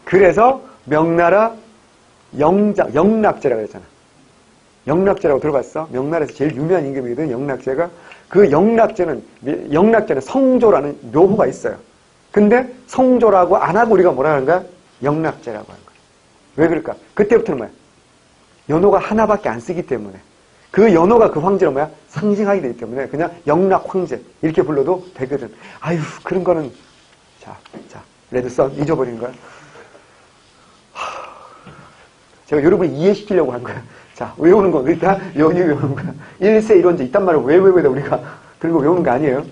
그래서 명나라 영락제라고 그랬잖아. 영락제라고 들어봤어? 명나라에서 제일 유명한 임금이거든, 영락제가. 그 영락제는 성조라는 묘호가 있어요. 근데 성조라고 안 하고 우리가 뭐라 하는가? 영락제라고 하는 거야. 왜 그럴까? 그때부터는 뭐야? 연호가 하나밖에 안 쓰기 때문에. 그 연호가 그 황제를 뭐야? 상징하게 되기 때문에 그냥 영락황제 이렇게 불러도 되거든. 아유, 그런 거는 자, 레드썬 잊어버리는 거야. 제가 여러분 이해시키려고 한 거야. 자, 외우는 거 일단 연유 외우는 거야. 1세 1원제 이딴 말을 왜 외워야 돼 우리가. 그리고 외우는 거 아니에요.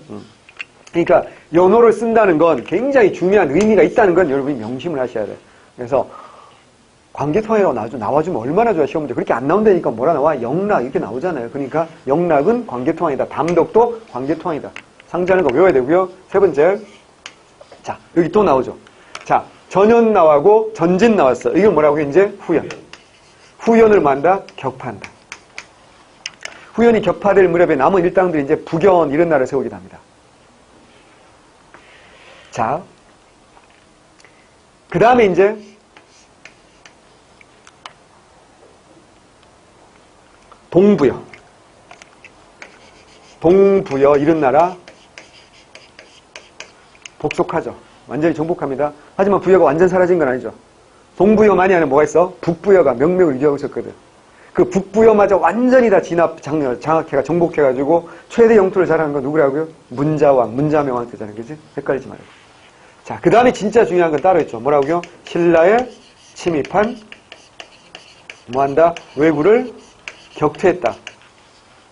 그러니까 연호를 쓴다는 건 굉장히 중요한 의미가 있다는 건 여러분이 명심을 하셔야 돼요. 그래서 관계통화라고 나와주면 얼마나 좋아, 시험 문제. 그렇게 안 나온다니까 뭐라 나와? 영락 이렇게 나오잖아요. 그러니까 영락은 관계통화이다. 담덕도 관계통화이다. 상징하는 거 외워야 되고요. 세 번째, 자, 여기 또 나오죠. 자, 전연 나오고 전진 나왔어. 이게 뭐라고 해? 이제 후연. 후연을 만다? 격파한다. 후연이 격파될 무렵에 남은 일당들이 이제 북연 이런 나라를 세우기도 합니다. 자, 그 다음에 이제 동부여 이런 나라 복속하죠. 완전히 정복합니다. 하지만 부여가 완전 사라진 건 아니죠. 동부여만이 아니라 뭐가 있어? 북부여가 명맥을 유지하고 있었거든. 그 북부여마저 완전히 다 장악해가 정복해가지고 최대 영토를 자랑한 건 누구라고요? 문자왕, 문자명왕 때잖아요. 그지? 헷갈리지 말고. 자, 그 다음에 진짜 중요한 건 따로 있죠. 뭐라고요? 신라에 침입한 뭐한다? 왜구를 격퇴했다.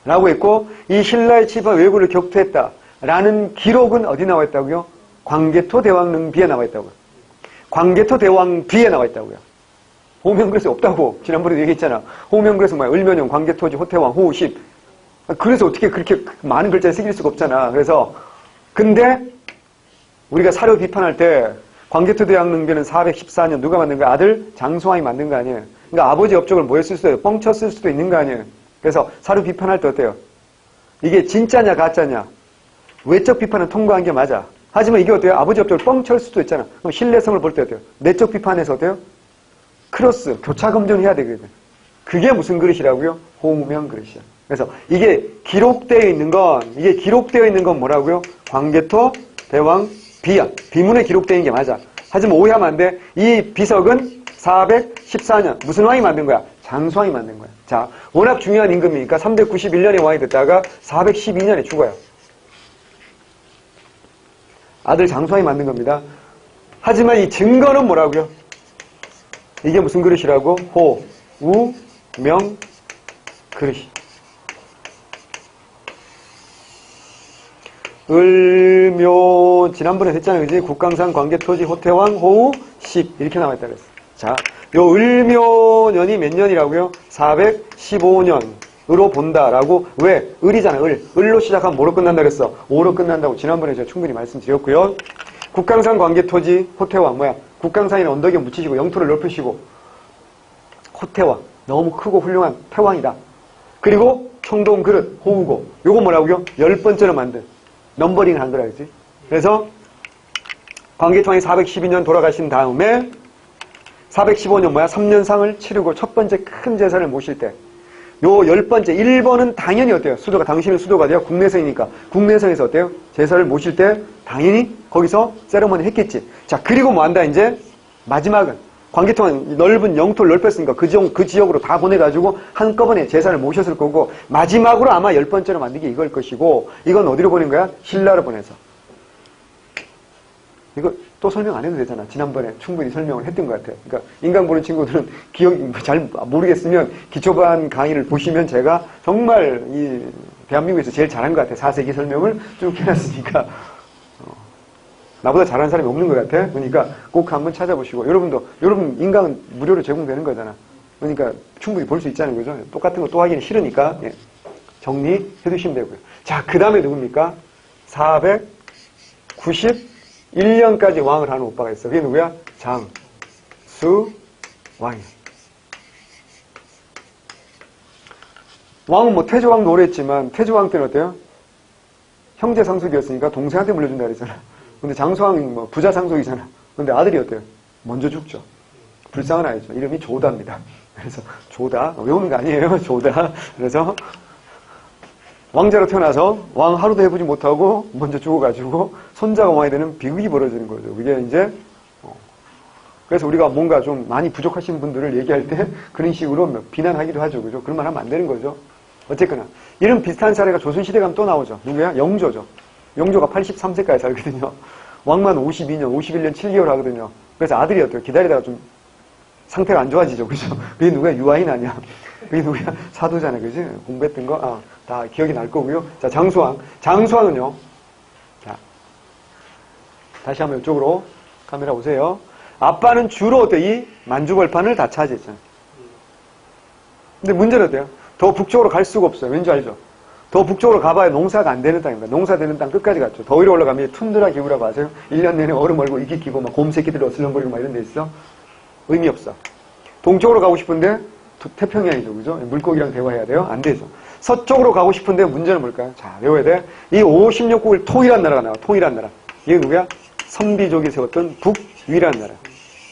라고 했고, 이 신라의 침입한 왜구를 격퇴했다. 라는 기록은 어디 나와 있다고요? 광개토 대왕릉비에 나와 있다고요. 광개토 대왕비에 나와 있다고요. 호명글에서 없다고 지난번에도 얘기했잖아. 호명글에서 뭐야? 을면용, 광개토지, 호태왕, 호우십. 그래서 어떻게 그렇게 많은 글자를 새길 수가 없잖아. 그래서 근데 우리가 사료 비판할 때 광개토 대왕릉비는 414년 누가 만든 거야? 아들 장수왕이 만든 거 아니에요. 그러니까 아버지 업적을 뭐 했을 수도 있어요. 뻥쳤을 수도 있는 거 아니에요. 그래서 사료 비판할 때 어때요? 이게 진짜냐 가짜냐? 외적 비판은 통과한 게 맞아. 하지만 이게 어때요? 아버지 업적을 뻥칠 수도 있잖아. 그럼 신뢰성을 볼 때 어때요? 내적 비판에서 어때요? 크로스, 교차 검증해야 되거든. 그게 무슨 그릇이라고요? 호응명 그릇이야. 그래서 이게 기록되어 있는 건 뭐라고요? 광개토, 대왕, 비야. 비문에 기록되어 있는 게 맞아. 하지만 오해하면 안 돼. 이 비석은 414년. 무슨 왕이 만든 거야? 장수왕이 만든 거야. 자, 워낙 중요한 임금이니까 391년에 왕이 됐다가 412년에 죽어요. 아들 장수왕이 만든 겁니다. 하지만 이 증거는 뭐라고요? 이게 무슨 그릇이라고? 호, 우, 명, 그릇이. 을묘, 지난번에 했잖아요. 그지? 국강산, 광개토지, 호태왕, 호우, 십. 이렇게 나와있다 그랬어. 자, 요 을묘년이 몇 년이라고요? 415년으로 본다라고. 왜? 을이잖아, 을. 을로 시작하면 뭐로 끝난다 그랬어? 오로 끝난다고 지난번에 제가 충분히 말씀드렸고요. 국강산, 광개토지, 호태왕, 뭐야? 국강산이나 언덕에 묻히시고 영토를 넓히시고 호태왕, 너무 크고 훌륭한 태왕이다. 그리고 청동 그릇, 호우고. 요거 뭐라고요? 10번째로 만든 넘버링을 한 거라 그랬지. 그래서 광개토왕이 412년 돌아가신 다음에 415년 뭐야? 3년상을 치르고 첫 번째 큰 제사를 모실 때 요 10번째 1번은 당연히 어때요? 수도가, 당신은 수도가 돼요? 국내성이니까 국내성에서 어때요? 제사를 모실 때 당연히 거기서 세레머니 했겠지. 자, 그리고 뭐 한다 이제? 마지막은 광개토는 넓은 영토를 넓혔으니까 그 지역으로 다 보내가지고 한꺼번에 제사를 모셨을 거고, 마지막으로 아마 10번째로 만든 게 이걸 것이고, 이건 어디로 보낸 거야? 신라로 보내서. 이거 또 설명 안 해도 되잖아. 지난번에 충분히 설명을 했던 것 같아. 그러니까 인강 보는 친구들은 기억이 잘 모르겠으면 기초반 강의를 보시면 제가 정말 이 대한민국에서 제일 잘한 것 같아. 4세기 설명을 쭉 해놨으니까 나보다 잘하는 사람이 없는 것 같아. 그러니까 꼭 한번 찾아보시고, 여러분 인강은 무료로 제공되는 거잖아. 그러니까 충분히 볼 수 있자는 거죠. 똑같은 거 또 하기는 싫으니까 정리해 두시면 되고요. 자, 그 다음에 누굽니까? 491년까지 왕을 하는 오빠가 있어. 그게 누구야? 장수왕이야. 왕은 뭐 태조왕도 오래 했지만 태조왕 때는 어때요? 형제 상속이었으니까 동생한테 물려준다 그랬잖아. 근데 장수왕이 뭐 부자 상속이잖아. 근데 아들이 어때요? 먼저 죽죠. 불쌍한 아이죠. 이름이 조다입니다. 그래서 조다, 외우는 거 아니에요. 조다. 그래서 왕자로 태어나서 왕 하루도 해보지 못하고 먼저 죽어가지고 손자가 왕이 되는 비극이 벌어지는 거죠. 그게 이제 그래서 우리가 뭔가 좀 많이 부족하신 분들을 얘기할 때 그런 식으로 비난하기도 하죠. 그죠? 그런 말 하면 안 되는 거죠. 어쨌거나 이런 비슷한 사례가 조선시대 가면 또 나오죠. 누구야? 영조죠. 영조가 83세까지 살거든요. 왕만 52년, 51년 7개월 하거든요. 그래서 아들이 어때요? 기다리다가 좀 상태가 안 좋아지죠. 그죠? 그게 누구야? 유아인 아니야? 그게 누구야? 사도잖아. 그지? 공부했던 거, 다 기억이 날 거고요. 자, 장수왕. 장수왕은요. 자, 다시 한번 이쪽으로 카메라 오세요. 아빠는 주로 어때요? 이 만주벌판을 다 차지했잖아요. 근데 문제는 어때요? 더 북쪽으로 갈 수가 없어요. 왠지 알죠? 더 북쪽으로 가봐야 농사가 안 되는 땅입니다. 농사 되는 땅 끝까지 갔죠. 더 위로 올라가면 툰드라 기후라고 아세요? 1년 내내 얼음 얼고 이끼 끼고 막 곰새끼들 어슬렁거리고 막 이런 데 있어. 의미 없어. 동쪽으로 가고 싶은데 태평양이죠. 그죠? 물고기랑 대화해야 돼요? 안 되죠. 서쪽으로 가고 싶은데 문제는 뭘까요? 자, 외워야 돼. 이 56국을 통일한 나라가 나와. 통일한 나라. 이게 누구야? 선비족이 세웠던 북위라는 나라.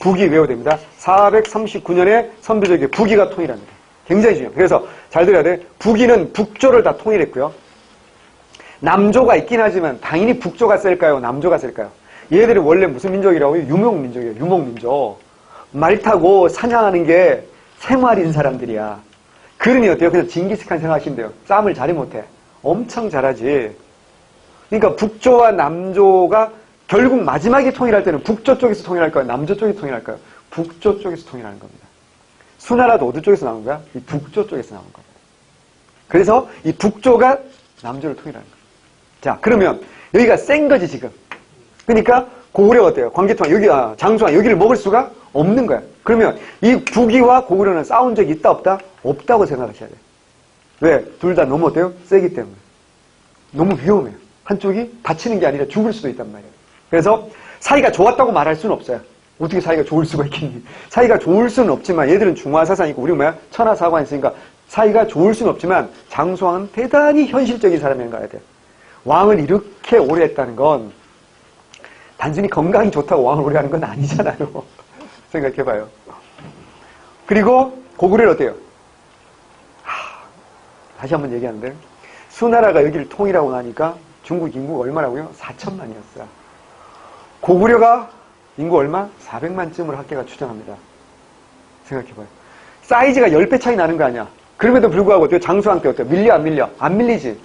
북이 외워야 됩니다. 439년에 선비족의 북위가 통일합니다. 굉장히 중요해요. 그래서 잘 들어야 돼. 북위는 북조를 다 통일했고요. 남조가 있긴 하지만 당연히 북조가 셀까요? 남조가 셀까요? 얘들이 원래 무슨 민족이라고요? 유목민족이에요. 유목민족. 말 타고 사냥하는 게 생활인 사람들이야. 그러니 어때요? 그래서 징기스칸 생각하시면 돼요. 싸움을 잘해 못해. 엄청 잘하지. 그러니까 북조와 남조가 결국 마지막에 통일할 때는 북조 쪽에서 통일할까요? 남조 쪽에서 통일할까요? 북조 쪽에서 통일하는 겁니다. 수나라도 어디 쪽에서 나온 거야? 이 북조 쪽에서 나온 겁니다. 그래서 이 북조가 남조를 통일하는 거예요. 자, 그러면 여기가 센 거지 지금. 그러니까 고구려가 어때요? 광개토왕, 여기 장수왕 여기를 먹을 수가 없는 거야. 그러면 이 북위와 고구려는 싸운 적이 있다 없다? 없다고 생각하셔야 돼요. 왜? 둘 다 너무 어때요? 세기 때문에. 너무 위험해요. 한쪽이 다치는 게 아니라 죽을 수도 있단 말이에요. 그래서 사이가 좋았다고 말할 수는 없어요. 어떻게 사이가 좋을 수가 있겠니? 사이가 좋을 수는 없지만 얘들은 중화사상이고 우리 뭐야? 천하사관이 있으니까 사이가 좋을 수는 없지만 장수왕은 대단히 현실적인 사람인 거 알아야 돼요. 왕을 이렇게 오래 했다는 건 단순히 건강이 좋다고 왕을 오래 하는 건 아니잖아요. 생각해봐요. 그리고 고구려는 어때요? 다시 한번 얘기하는데 수나라가 여기를 통일하고 나니까 중국 인구가 얼마라고요? 4천만이었어요. 고구려가 인구 얼마? 400만쯤을 학계가 추정합니다. 생각해봐요. 사이즈가 10배 차이 나는 거 아니야. 그럼에도 불구하고 어때요? 장수왕 때 어때요? 밀려 안 밀려? 안 밀리지.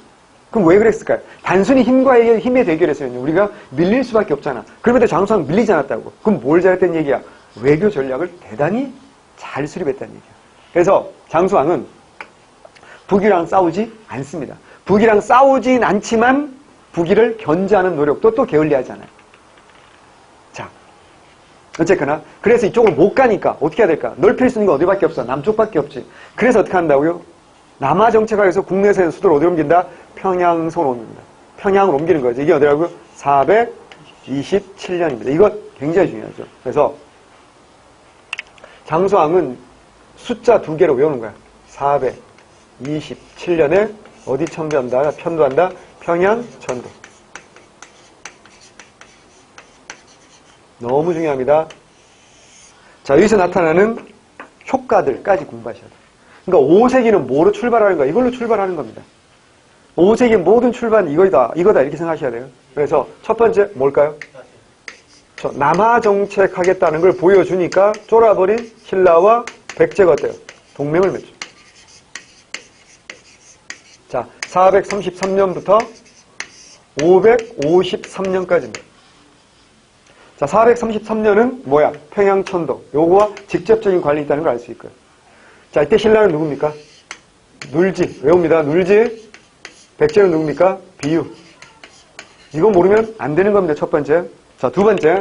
그럼 왜 그랬을까요? 단순히 힘과의 힘의 대결에서는요. 우리가 밀릴 수밖에 없잖아. 그럼에도 장수왕 밀리지 않았다고. 그럼 뭘 잘했다는 얘기야? 외교 전략을 대단히 잘 수립했다는 얘기야. 그래서 장수왕은 북이랑 싸우지 않습니다. 북이랑 싸우진 않지만 북이를 견제하는 노력도 또 게을리하지 않아요. 자, 어쨌거나 그래서 이쪽으로 못 가니까 어떻게 해야 될까? 넓힐 수 있는 건 어디밖에 없어? 남쪽밖에 없지. 그래서 어떻게 한다고요? 남하 정책학에서 국내에서 수도를 어디로 옮긴다? 평양성으로 옮깁니다. 평양으로 옮기는 거죠. 이게 어디라고요? 427년입니다. 이거 굉장히 중요하죠. 그래서 장수왕은 숫자 2개로 외우는 거야. 427년에 어디 편도한다? 평양 천도. 너무 중요합니다. 자, 여기서 나타나는 효과들까지 공부하셔야 돼요. 그러니까 5세기는 뭐로 출발하는 거야? 이걸로 출발하는 겁니다. 5세기 모든 출발은 이거다 이렇게 생각하셔야 돼요. 그래서 첫 번째 뭘까요? 남하 정책 하겠다는 걸 보여주니까 쫄아버린 신라와 백제가 어때요? 동맹을 맺죠. 자, 433년부터 553년까지입니다. 자, 433년은 뭐야? 평양천도. 요거와 직접적인 관련이 있다는 걸 알 수 있고요. 자, 이때 신라는 누굽니까? 눌지. 외웁니다. 눌지. 백제는 누굽니까? 비유. 이거 모르면 안 되는 겁니다. 첫 번째. 자, 두 번째.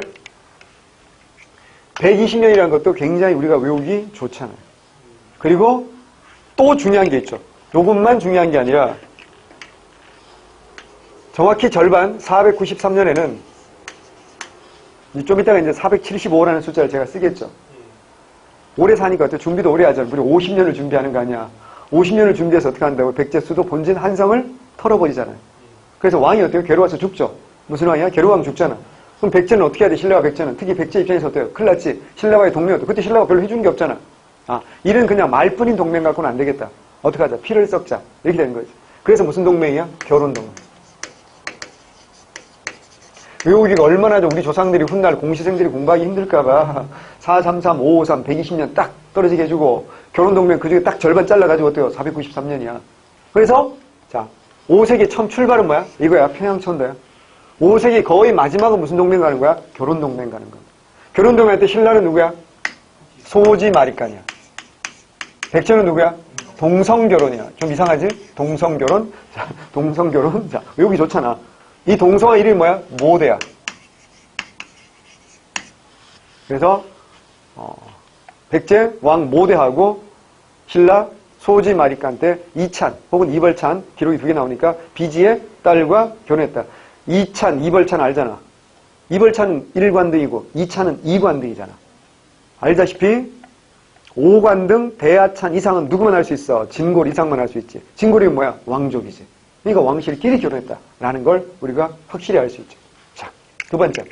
120년이라는 것도 굉장히 우리가 외우기 좋잖아요. 그리고 또 중요한 게 있죠. 요것만 중요한 게 아니라 정확히 절반 493년에는 좀 이따가 이제 475라는 숫자를 제가 쓰겠죠. 오래 사니까 어때? 준비도 오래 하잖아. 우리 50년을 준비하는 거 아니야. 50년을 준비해서 어떻게 한다고? 백제 수도 본진 한성을 털어버리잖아요. 그래서 왕이 어때요? 괴로워서 죽죠. 무슨 왕이야? 괴로왕 죽잖아. 그럼 백제는 어떻게 해야 돼? 신라와 백제는. 특히 백제 입장에서 어때요? 큰일 났지. 신라와의 동맹도. 그때 신라가 별로 해준 게 없잖아. 이런 그냥 말뿐인 동맹 갖고는 안 되겠다. 어떻게 하자? 피를 썩자. 이렇게 되는 거지. 그래서 무슨 동맹이야? 결혼 동맹. 외우기가 얼마나 우리 조상들이 훗날 공시생들이 공부하기 힘들까봐 433, 553, 120년 딱 떨어지게 해주고 결혼동맹 그 중에 딱 절반 잘라가지고 어때요? 493년이야. 그래서 자 5세기 처음 출발은 뭐야? 이거야. 평양천도야. 5세기 거의 마지막은 무슨 동맹 가는 거야? 결혼동맹 가는 거야. 결혼동맹 할 때 신라는 누구야? 소지 마리간이야. 백제는 누구야? 동성결혼이야. 좀 이상하지? 동성결혼. 자, 동성결혼. 자, 외우기 좋잖아. 이 동성화 이름이 뭐야? 모대야. 그래서 백제 왕 모대하고 신라 소지 마리간 때 이찬 혹은 이벌찬 기록이 2개 나오니까 비지의 딸과 결혼했다. 이찬, 이벌찬 알잖아. 이벌찬은 1관등이고 이찬은 2관등이잖아. 알다시피 5관등 대하찬 이상은 누구만 할 수 있어? 진골 이상만 할 수 있지. 진골이 뭐야? 왕족이지. 그러니까 왕실끼리 결혼했다라는 걸 우리가 확실히 알 수 있죠. 자, 두 번째.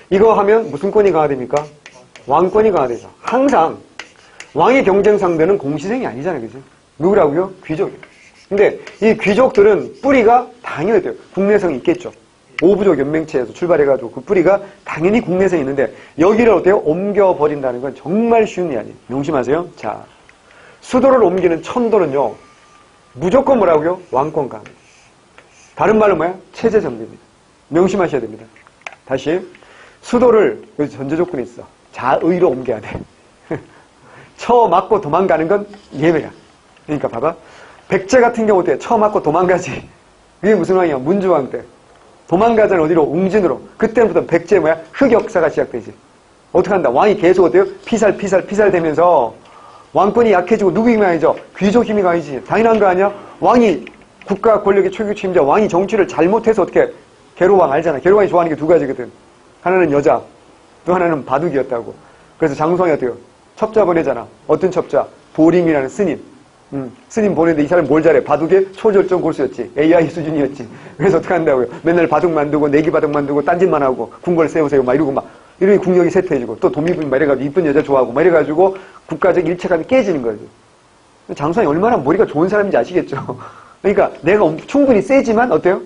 이거 하면 무슨 권이 강화됩니까? 왕권이 강화되죠. 항상 왕의 경쟁 상대는 공시생이 아니잖아요. 그죠? 누구라고요? 귀족이에요. 근데 이 귀족들은 뿌리가 당연히 돼요. 국내성이 있겠죠. 오부족 연맹체에서 출발해가지고 그 뿌리가 당연히 국내성이 있는데 여기를 어때요? 옮겨버린다는 건 정말 쉬운 일이 아니에요. 명심하세요. 자, 수도를 옮기는 천도는요. 무조건 뭐라고요? 왕권 강화. 다른 말로 뭐야? 체제 정비입니다. 명심하셔야 됩니다. 다시 수도를 여기 전제 조건이 있어. 자의로 옮겨야 돼. 처 맞고 도망가는 건 예외야. 그러니까 봐봐. 백제 같은 경우 어때? 처 맞고 도망가지. 이게 무슨 왕이야? 문주왕 때. 도망가잖아. 어디로? 웅진으로. 그때부터 백제 뭐야? 흑역사가 시작되지. 어떻게 한다? 왕이 계속 어때요? 피살 되면서 왕권이 약해지고 누구 힘이 강해져? 귀족 힘이 강해지지. 당연한 거 아니야? 왕이 국가 권력의 초기 책임자 왕이 정치를 잘못해서 어떻게 계로왕 알잖아. 계로왕이 좋아하는 게 두 가지거든. 하나는 여자, 또 하나는 바둑이었다고. 그래서 장수왕이 어때요? 첩자 보내잖아. 어떤 첩자? 보림이라는 스님. 스님 보냈는데 이 사람이 뭘 잘해? 바둑의 초절정 고수였지. AI 수준이었지. 그래서 어떻게 한다고요? 맨날 바둑 만들고, 내기 바둑 만들고, 딴짓만 하고, 궁궐 세우세요. 막 이러고 막, 이러니 국력이 쇠퇴해지고, 또 도미분 막 이래가지고, 이쁜 여자 좋아하고, 막 이래가지고, 국가적 일체감이 깨지는 거죠. 장수왕이 얼마나 머리가 좋은 사람인지 아시겠죠? 그러니까 내가 충분히 세지만, 어때요?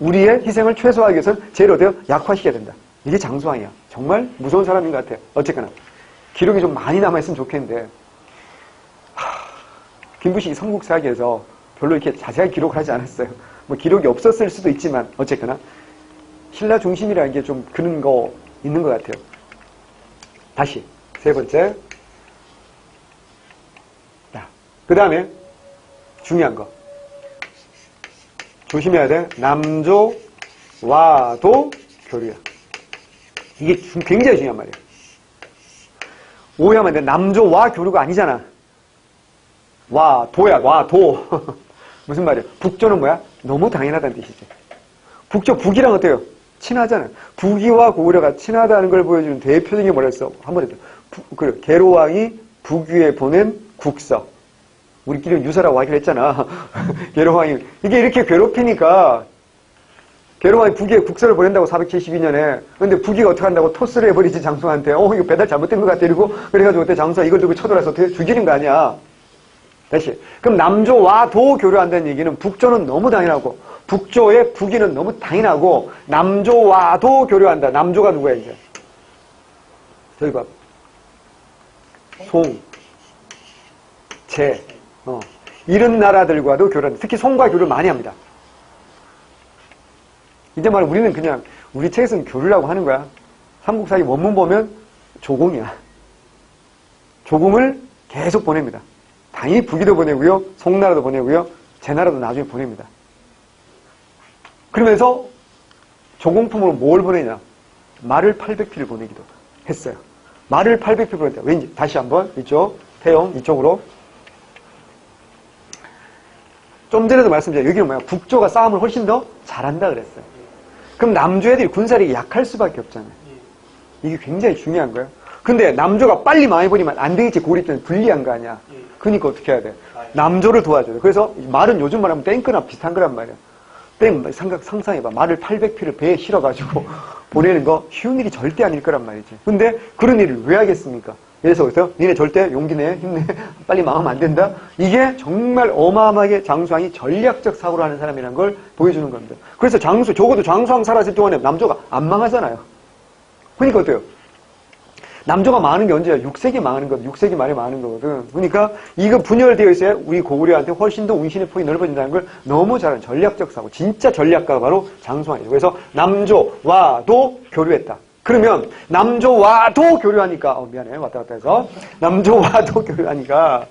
우리의 희생을 최소화하기 위해서는 제일 어때요? 약화시켜야 된다. 이게 장수왕이야. 정말 무서운 사람인 것 같아요. 어쨌거나. 기록이 좀 많이 남아있으면 좋겠는데, 김부식이 삼국사기에서 별로 이렇게 자세하게 기록을 하지 않았어요. 뭐 기록이 없었을 수도 있지만 어쨌거나 신라 중심이라는 게 좀 그런 거 있는 것 같아요. 다시 세 번째. 그 다음에 중요한 거 조심해야 돼. 남조와도 교류야. 이게 굉장히 중요한 말이에요. 오해하면 안 돼. 남조와 교류가 아니잖아. 와도야, 와도. 무슨 말이야? 북조는 뭐야? 너무 당연하다는 뜻이지. 북조, 북이랑 어때요? 친하잖아요. 북위와 고구려가 친하다는 걸 보여주는 대표적인 게 뭐랬어? 한번 했죠. 계로왕이 북위에 보낸 국서. 우리끼리 유사라고 하기로 했잖아. 계로왕이. 이게 이렇게 괴롭히니까, 계로왕이 북위에 국서를 보낸다고 472년에. 근데 북위가 어떻게 한다고 토스를 해버리지, 장수한테. 이거 배달 잘못된 것 같아. 이러고. 그래가지고 그때 장수가 이걸 들고 쳐들어서 어떻게 죽이는 거 아니야. 다시. 그럼 남조와도 교류한다는 얘기는 북조는 너무 당연하고 북조의 북위는 너무 당연하고 남조와도 교류한다. 남조가 누구야 이제? 저기 봐. 송, 제, 이런 나라들과도 교류한다. 특히 송과 교류를 많이 합니다. 이제 말은 우리는 그냥 우리 책에서는 교류라고 하는 거야. 삼국사기 원문 보면 조공이야. 조공을 계속 보냅니다. 당연히 북위도 보내고요. 송나라도 보내고요. 제나라도 나중에 보냅니다. 그러면서 조공품으로 뭘 보내냐? 말을 800피를 보내기도 했어요. 말을 800피 보냈다. 왠지 다시 한번 이쪽 태영 이쪽으로 좀 전에도 말씀드렸죠. 여기는 뭐야? 북조가 싸움을 훨씬 더 잘한다 그랬어요. 그럼 남조 애들이 군사력이 약할 수밖에 없잖아요. 이게 굉장히 중요한 거예요. 근데 남조가 빨리 망해버리면 안 되겠지. 고리 때는 불리한 거 아니야. 그러니까 어떻게 해야 돼? 남조를 도와줘요. 그래서 말은 요즘 말하면 땡크나 비슷한 거란 말이야. 상상해봐. 말을 800피를 배에 실어가지고 보내는 거 쉬운 일이 절대 아닐 거란 말이지. 근데 그런 일을 왜 하겠습니까? 그래서 니네 절대 용기 내, 힘내, 빨리 망하면 안 된다? 이게 정말 어마어마하게 장수왕이 전략적 사고를 하는 사람이라는 걸 보여주는 겁니다. 그래서 적어도 장수왕 살았을 동안에 남조가 안 망하잖아요. 그러니까 어때요? 남조가 망하는 게 언제야? 6세기 망하는 거거든. 6세기 말에 망하는 거거든. 그러니까 이거 분열되어 있어야 우리 고구려한테 훨씬 더 운신의 폭이 넓어진다는 걸 너무 잘하는 전략적 사고. 진짜 전략가가 바로 장수왕이죠. 그래서 남조와도 교류했다. 그러면 남조와도 교류하니까 미안해. 왔다 갔다 해서 남조와도 교류하니까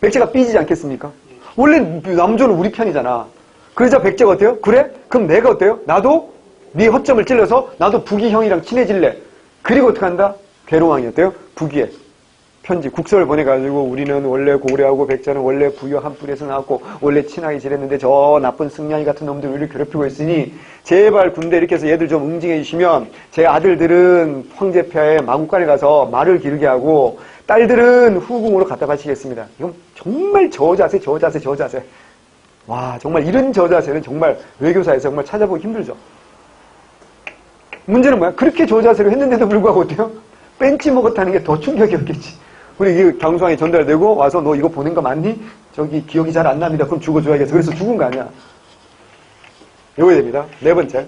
백제가 삐지지 않겠습니까? 원래 남조는 우리 편이잖아. 그러자 백제가 어때요? 그래? 그럼 내가 어때요? 나도 네 허점을 찔러서 나도 북이 형이랑 친해질래. 그리고 어떻게 한다? 계로왕이었대요. 북위에 편지, 국서를 보내가지고 우리는 원래 고구려하고 백제는 원래 부여 한 뿌리에서 나왔고 원래 친하게 지냈는데 저 나쁜 승냥이 같은 놈들 우리를 괴롭히고 있으니 제발 군대 이렇게 해서 얘들 좀 응징해 주시면 제 아들들은 황제폐하에 마국간에 가서 말을 기르게 하고 딸들은 후궁으로 갖다 바치겠습니다. 이건 정말 저자세. 와, 정말 이런 저자세는 정말 외교사에서 정말 찾아보기 힘들죠. 문제는 뭐야? 그렇게 저자세로 했는데도 불구하고 어때요? 뺀지 먹었다는 게 더 충격이었겠지. 우리 이게 장수왕이 전달되고 와서 너 이거 보낸 거 맞니? 저기 기억이 잘 안 납니다. 그럼 죽어줘야겠어. 그래서 죽은 거 아니야. 외워야 됩니다. 네 번째.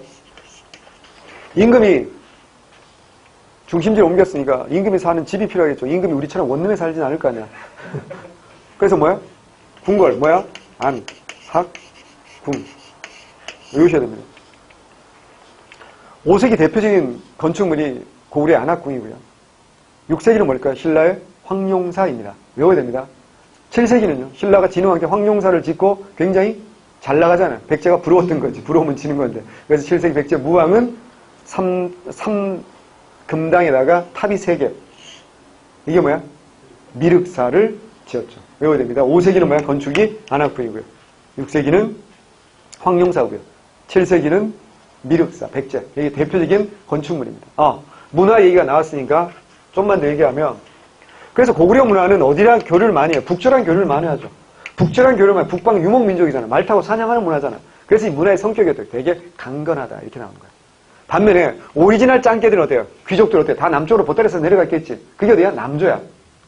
임금이 중심지를 옮겼으니까 임금이 사는 집이 필요하겠죠. 임금이 우리처럼 원룸에 살진 않을 거 아니야. 그래서 뭐야? 궁궐. 뭐야? 안, 학, 궁. 외우셔야 됩니다. 5세기 대표적인 건축물이 고구려의 안학궁이고요. 6세기는 뭘까요? 신라의 황룡사입니다. 외워야 됩니다. 7세기는요. 신라가 진흥왕께 황룡사를 짓고 굉장히 잘 나가잖아요. 백제가 부러웠던 거지. 부러우면 지는 건데. 그래서 7세기 백제 무왕은 3금당에다가 탑이 3개. 이게 뭐야? 미륵사를 지었죠. 외워야 됩니다. 5세기는 뭐야? 건축이 안학궁이고요. 6세기는 황룡사고요. 7세기는 미륵사, 백제. 이게 대표적인 건축물입니다. 문화 얘기가 나왔으니까 좀만 더 얘기하면, 그래서 고구려 문화는 어디랑 교류를 많이 해요? 북조랑 교류를 많이 하죠. 북저랑 교류만 북방 유목민족이잖아. 말 타고 사냥하는 문화잖아. 그래서 이 문화의 성격이 어때요? 되게 강건하다. 이렇게 나오는 거야. 반면에 오리지널 짱깨들은 어때요? 귀족들 어때요? 다 남쪽으로 보따리에서 내려갔겠지. 그게 어디야? 남조야.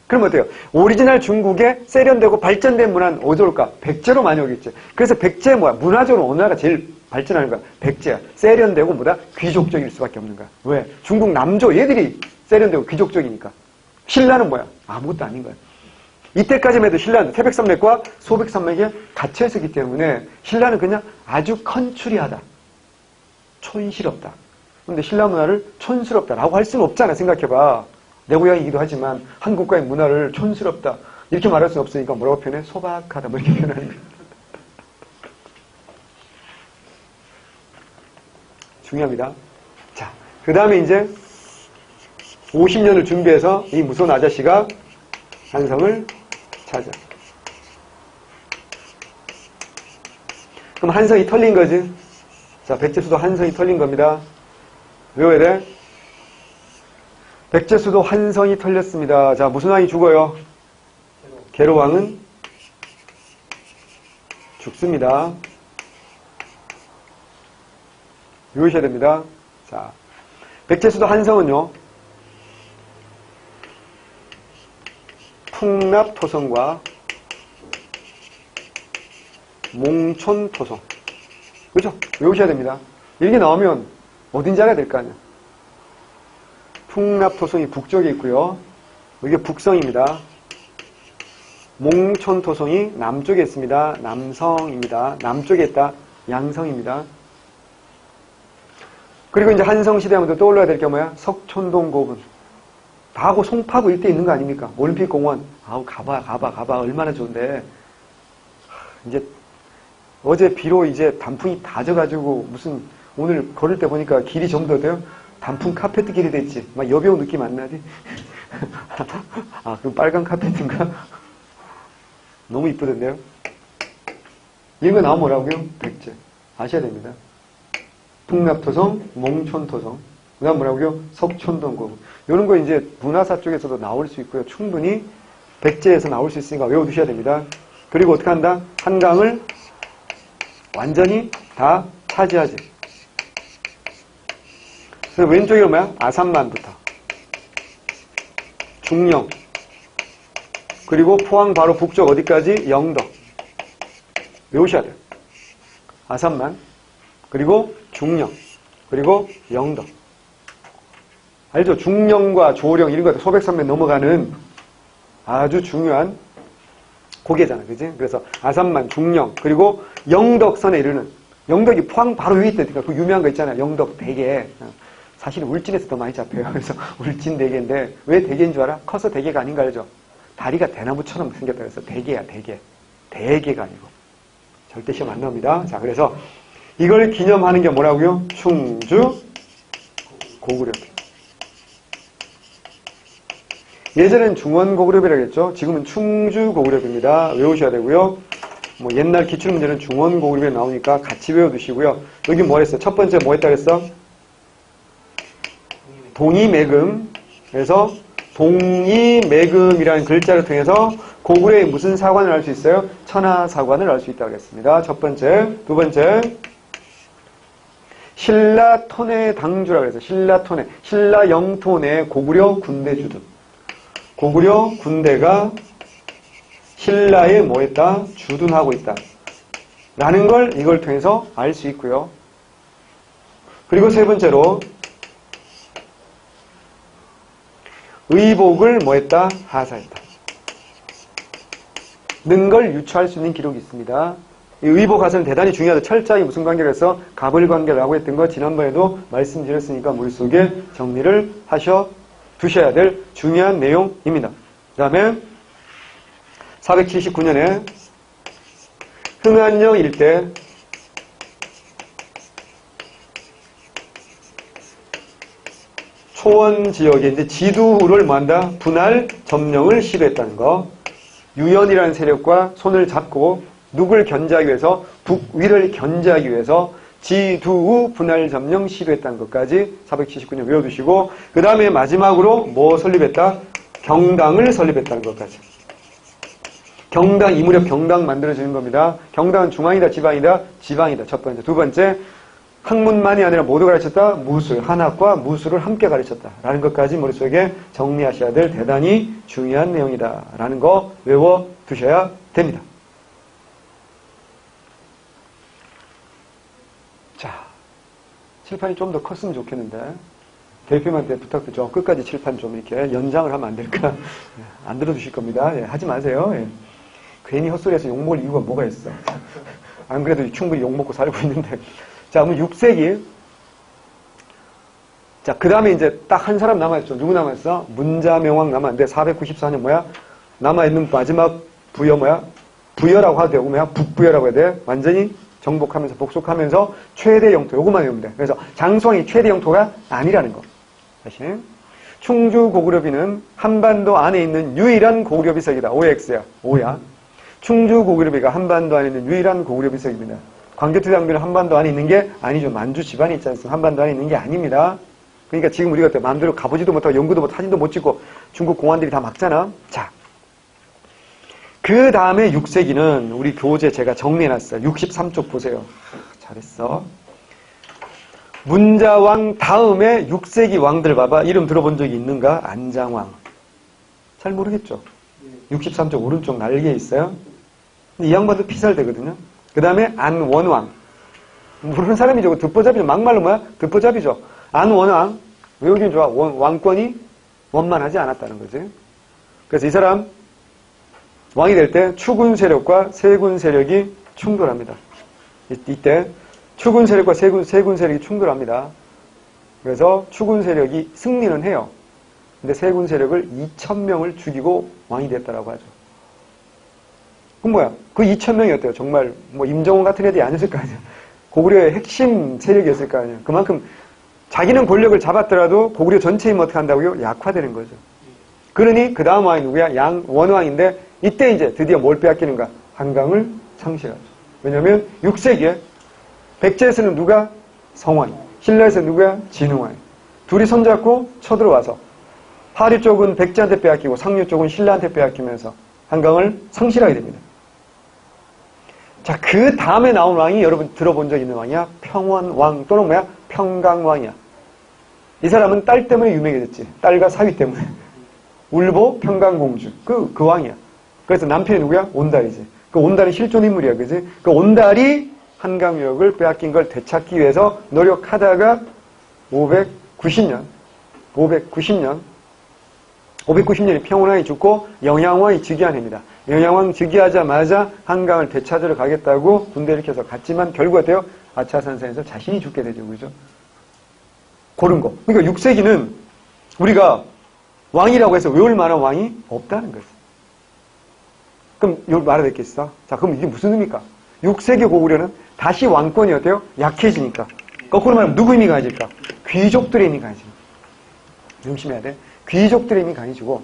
그럼 어때요? 오리지널 중국에 세련되고 발전된 문화는 어디로 올까? 백제로 많이 오겠지. 그래서 백제 뭐야? 문화적으로 어느 나라가 제일 발전하는 거야? 백제야. 세련되고 뭐다? 귀족적일 수밖에 없는 거야. 왜? 중국 남조 얘들이 세련되고 귀족적이니까. 신라는 뭐야? 아무것도 아닌 거야. 이때까지만 해도 신라는 태백산맥과 소백산맥에 갇혀 있었기 때문에 신라는 그냥 아주 컨츄리하다. 촌스럽다. 근데 신라 문화를 촌스럽다라고 할 수는 없잖아. 생각해봐. 내 고향이기도 하지만 한국과의 문화를 촌스럽다. 이렇게 말할 수는 없으니까 뭐라고 표현해? 소박하다. 뭐 이렇게 표현하는 거야. 중요합니다. 자, 그 다음에 이제 50년을 준비해서 이 무서운 아저씨가 한성을 찾아. 그럼 한성이 털린 거지. 자, 백제수도 한성이 털린 겁니다. 외워야 돼. 백제수도 한성이 털렸습니다. 자, 무슨 왕이 죽어요? 계로왕은 죽습니다. 외우셔야 됩니다. 자, 백제수도 한성은요, 풍납토성과 몽촌토성. 그죠? 외우셔야 됩니다. 이렇게 나오면 어딘지 알아야 될 거 아니야. 풍납토성이 북쪽에 있고요. 이게 북성입니다. 몽촌토성이 남쪽에 있습니다. 남성입니다. 남쪽에 있다. 양성입니다. 그리고 이제 한성시대 하면 또 떠올라야 될 게 뭐야? 석촌동 고분. 다 하고 송파구 일대 있는 거 아닙니까? 올림픽공원. 아우, 가봐. 얼마나 좋은데. 이제, 어제 비로 이제 단풍이 다 져가지고, 무슨, 오늘 걸을 때 보니까 길이 좀 더 돼요? 단풍 카페트 길이 됐지. 막 여배우 느낌 안 나지? 아, 그럼 빨간 카페트인가? 너무 이쁘던데요? 이런 거 나오면 뭐라고요? 백제. 아셔야 됩니다. 풍납토성, 몽촌토성. 그 다음 뭐라고요? 석촌동고분. 이런 거 이제 문화사 쪽에서도 나올 수 있고요. 충분히 백제에서 나올 수 있으니까 외워두셔야 됩니다. 그리고 어떻게 한다? 한강을 완전히 다 차지하지. 그래서 왼쪽이 뭐야? 아산만부터. 중령. 그리고 포항 바로 북쪽 어디까지? 영덕. 외우셔야 돼요. 아산만. 그리고 중령. 그리고 영덕. 알죠? 중령과 조령 이런 거 소백산맥 넘어가는 아주 중요한 고개잖아. 그지? 그래서 아산만, 중령, 그리고 영덕선에 이르는 영덕이 포항 바로 위에 있다니까 그 유명한 거 있잖아요. 영덕 대게. 사실 울진에서 더 많이 잡혀요. 그래서 울진 대게인데 왜 대게인 줄 알아? 커서 대게가 아닌가 알죠? 다리가 대나무처럼 생겼다 그래서 대게야, 대게. 대게가 아니고. 절대 시험 안 나옵니다. 자, 그래서 이걸 기념하는 게 뭐라고요? 충주 고구려. 예전엔 중원고구려비라고 했죠. 지금은 충주고구려비입니다. 외우셔야 되고요. 뭐 옛날 기출문제는 중원고구려비 나오니까 같이 외워두시고요. 여기 뭐 했어? 첫 번째 뭐 했다고 했어? 동이매금. 그래서 동이매금이라는 글자를 통해서 고구려의 무슨 사관을 알 수 있어요? 천하사관을 알 수 있다고 했습니다. 첫 번째. 두 번째. 신라토내 당주라고 해서 신라토내, 신라 영토 내 고구려 군대 주둔. 고구려 군대가 신라에 뭐 했다? 주둔하고 있다. 라는 걸 이걸 통해서 알 수 있고요. 그리고 세 번째로 의복을 뭐 했다? 하사했다. 는 걸 유추할 수 있는 기록이 있습니다. 이 의복 하사는 대단히 중요하다. 철자에 무슨 관계를 해서 갑을관계라고 했던 거 지난번에도 말씀드렸으니까 머릿속에 정리를 하셔 두셔야 될 중요한 내용입니다. 그 다음에 479년에 흥안령 일대 초원 지역에 이제 지두를 뭐한다? 분할 점령을 시도했다는 거. 유연이라는 세력과 손을 잡고 누굴 견제하기 위해서 북위를 견제하기 위해서 지두 분할 점령 시도했다는 것까지 479년 외워두시고 그 다음에 마지막으로 뭐 설립했다? 경당을 설립했다는 것까지. 경당, 이 무렵 경당 만들어지는 겁니다. 경당은 중앙이다, 지방이다? 지방이다. 첫 번째. 두 번째, 학문만이 아니라 모두 가르쳤다. 무술, 한학과 무술을 함께 가르쳤다. 라는 것까지 머릿속에 정리하셔야 될 대단히 중요한 내용이다. 라는 거 외워두셔야 됩니다. 자, 칠판이 좀 더 컸으면 좋겠는데 대표님한테 부탁드리죠. 끝까지 칠판 좀 이렇게 연장을 하면 안 될까? 안 들어주실 겁니다. 예, 하지 마세요. 예. 괜히 헛소리해서 욕먹을 이유가 뭐가 있어. 안 그래도 충분히 욕먹고 살고 있는데. 자, 그럼 6세기. 자, 그 다음에 이제 딱 한 사람 남아있죠. 누구 남아있어? 문자명왕 남았는데 494년 뭐야? 남아있는 마지막 부여 뭐야? 부여라고 하도 되고 뭐야? 북부여라고 해야 돼. 완전히 정복하면서 복속하면서 최대 영토. 요것만 외우면 돼. 그래서 장수왕이 최대 영토가 아니라는 거. 다시. 충주 고구려비는 한반도 안에 있는 유일한 고구려 비석이다. OX야. O야. 충주 고구려비가 한반도 안에 있는 유일한 고구려 비석입니다. 광개토대왕비는 한반도 안에 있는 게 아니죠. 만주 집안에 있지 않습니까? 한반도 안에 있는 게 아닙니다. 그러니까 지금 우리가 마음대로 가보지도 못하고 연구도 못하고 사진도 못 찍고 중국 공안들이 다 막잖아. 자, 그 다음에 6세기는 우리 교재 제가 정리해놨어요. 63쪽 보세요. 잘했어. 문자왕 다음에 6세기 왕들 봐봐. 이름 들어본 적이 있는가? 안장왕. 잘 모르겠죠. 63쪽 오른쪽 날개에 있어요. 이 양반도 피살되거든요. 그 다음에 안원왕. 모르는 사람이죠. 듣보잡이죠. 막말로 뭐야? 듣보잡이죠. 안원왕. 외우기는 좋아. 왕권이 원만하지 않았다는 거지. 그래서 이 사람 왕이 될 때 추군 세력과 세군 세력이 충돌합니다. 이때 추군 세력과 세군 세력이 충돌합니다. 그래서 추군 세력이 승리는 해요. 근데 세군 세력을 2,000명을 죽이고 왕이 됐다라고 하죠. 그럼 뭐야? 그 2,000명이 어때요? 정말 뭐 임정원 같은 애들이 아니었을 거 아니야. 고구려의 핵심 세력이었을 거 아니야. 그만큼 자기는 권력을 잡았더라도 고구려 전체 힘 어떻게 한다고요? 약화되는 거죠. 그러니 그 다음 왕이 누구야? 양원왕인데 이때 이제 드디어 뭘 빼앗기는가? 한강을 상실하죠. 왜냐하면 6세기에 백제에서는 누가? 성왕, 신라에서 누구야? 진흥왕. 둘이 손잡고 쳐들어와서 하류 쪽은 백제한테 빼앗기고 상류 쪽은 신라한테 빼앗기면서 한강을 상실하게 됩니다. 자, 그 다음에 나온 왕이 여러분 들어본 적 있는 왕이야? 평원왕 또는 뭐야? 평강왕이야. 이 사람은 딸 때문에 유명해졌지. 딸과 사위 때문에. 울보 평강공주. 그 왕이야. 그래서 남편이 누구야? 온달이지. 그 온달은 실존 인물이야. 그지? 그 온달이 한강유역을 빼앗긴 걸 되찾기 위해서 노력하다가 590년이 평원왕이 죽고 영양왕이 즉위한 해입니다. 영양왕 즉위하자마자 한강을 되찾으러 가겠다고 군대 일으켜서 갔지만 결국 어때요? 아차산성에서 자신이 죽게 되죠. 그죠? 그런 거. 그러니까 6세기는 우리가 왕이라고 해서 외울 만한 왕이 없다는 거지. 그럼 여기 말해야 되겠어? 자, 그럼 이게 무슨 의미입니까? 6세기 고구려는 다시 왕권이 어때요? 약해지니까. 거꾸로 말하면 누구 힘이 강해질까? 귀족들의 힘이 강해집니다. 조심해야 돼. 귀족들의 힘이 강해지고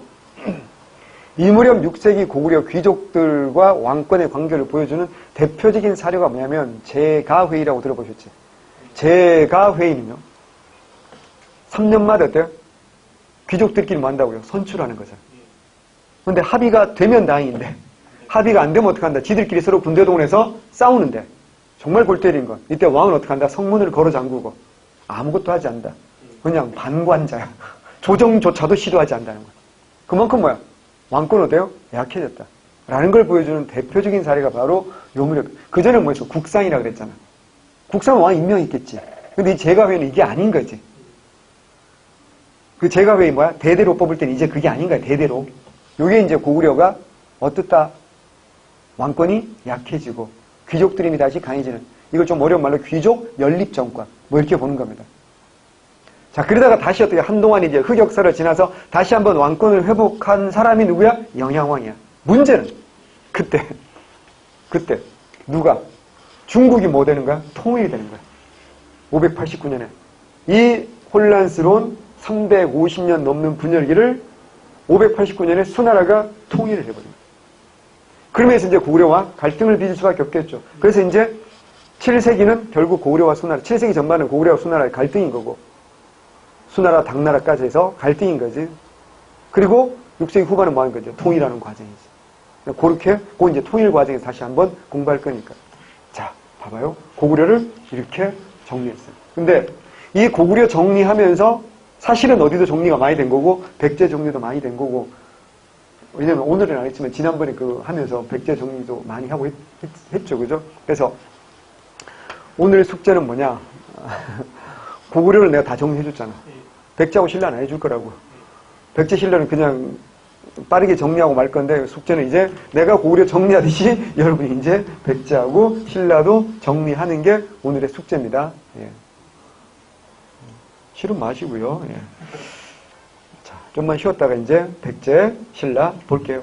이 무렵 6세기 고구려 귀족들과 왕권의 관계를 보여주는 대표적인 사료가 뭐냐면 제가회의라고 들어보셨지? 제가회의는요. 3년마다 어때요? 귀족들끼리 뭐 한다고요? 선출하는 거죠. 그런데 합의가 되면 다행인데 합의가 안 되면 어떡한다? 지들끼리 서로 군대 동원해서 싸우는데 정말 골 때린 건 이때 왕은 어떡한다? 성문을 걸어 잠그고 아무것도 하지 않는다. 그냥 반관자야. 조정조차도 시도하지 않는다는 거야. 그만큼 뭐야? 왕권 어때요? 약해졌다. 라는 걸 보여주는 대표적인 사례가 바로 요 무렵. 그 전에 뭐였어? 국상이라 그랬잖아. 국상은 왕 임명했겠지. 근데 이 제가회의는 이게 아닌 거지. 그 제가회의 뭐야? 대대로 뽑을 때는 이제 그게 아닌 거야. 대대로. 요게 이제 고구려가 어떻다? 왕권이 약해지고 귀족들의 힘이 다시 강해지는, 이걸 좀 어려운 말로 귀족 연립 정권 뭐 이렇게 보는 겁니다. 자, 그러다가 다시 어떻게 한동안 이제 흑역사를 지나서 다시 한번 왕권을 회복한 사람이 누구야? 영양왕이야. 문제는 그때 누가? 중국이 뭐 되는 거야? 통일이 되는 거야. 589년에 이 혼란스러운 350년 넘는 분열기를 589년에 수나라가 통일을 해버립니다. 그러면서 이제 고구려와 갈등을 빚을 수밖에 없겠죠. 그래서 이제 7세기는 결국 고구려와 수나라, 7세기 전반은 고구려와 수나라의 갈등인 거고, 수나라, 당나라까지 해서 갈등인 거지. 그리고 6세기 후반은 뭐 하는 거죠? 통일하는 과정이지. 그렇게, 그 이제 통일 과정에서 다시 한번 공부할 거니까. 자, 봐봐요. 고구려를 이렇게 정리했어요. 근데 이 고구려 정리하면서 사실은 어디도 정리가 많이 된 거고, 백제 정리도 많이 된 거고, 왜냐면 오늘은 안 했지만 지난번에 하면서 백제 정리도 많이 하고 했죠. 그죠? 그래서 오늘 숙제는 뭐냐? 고구려를 내가 다 정리해줬잖아. 백제하고 신라는 안 해줄 거라고. 백제 신라는 그냥 빠르게 정리하고 말 건데 숙제는 이제 내가 고구려 정리하듯이 여러분이 이제 백제하고 신라도 정리하는 게 오늘의 숙제입니다. 예. 실은 마시고요. 예. 자, 좀만 쉬었다가 이제 백제, 신라 볼게요.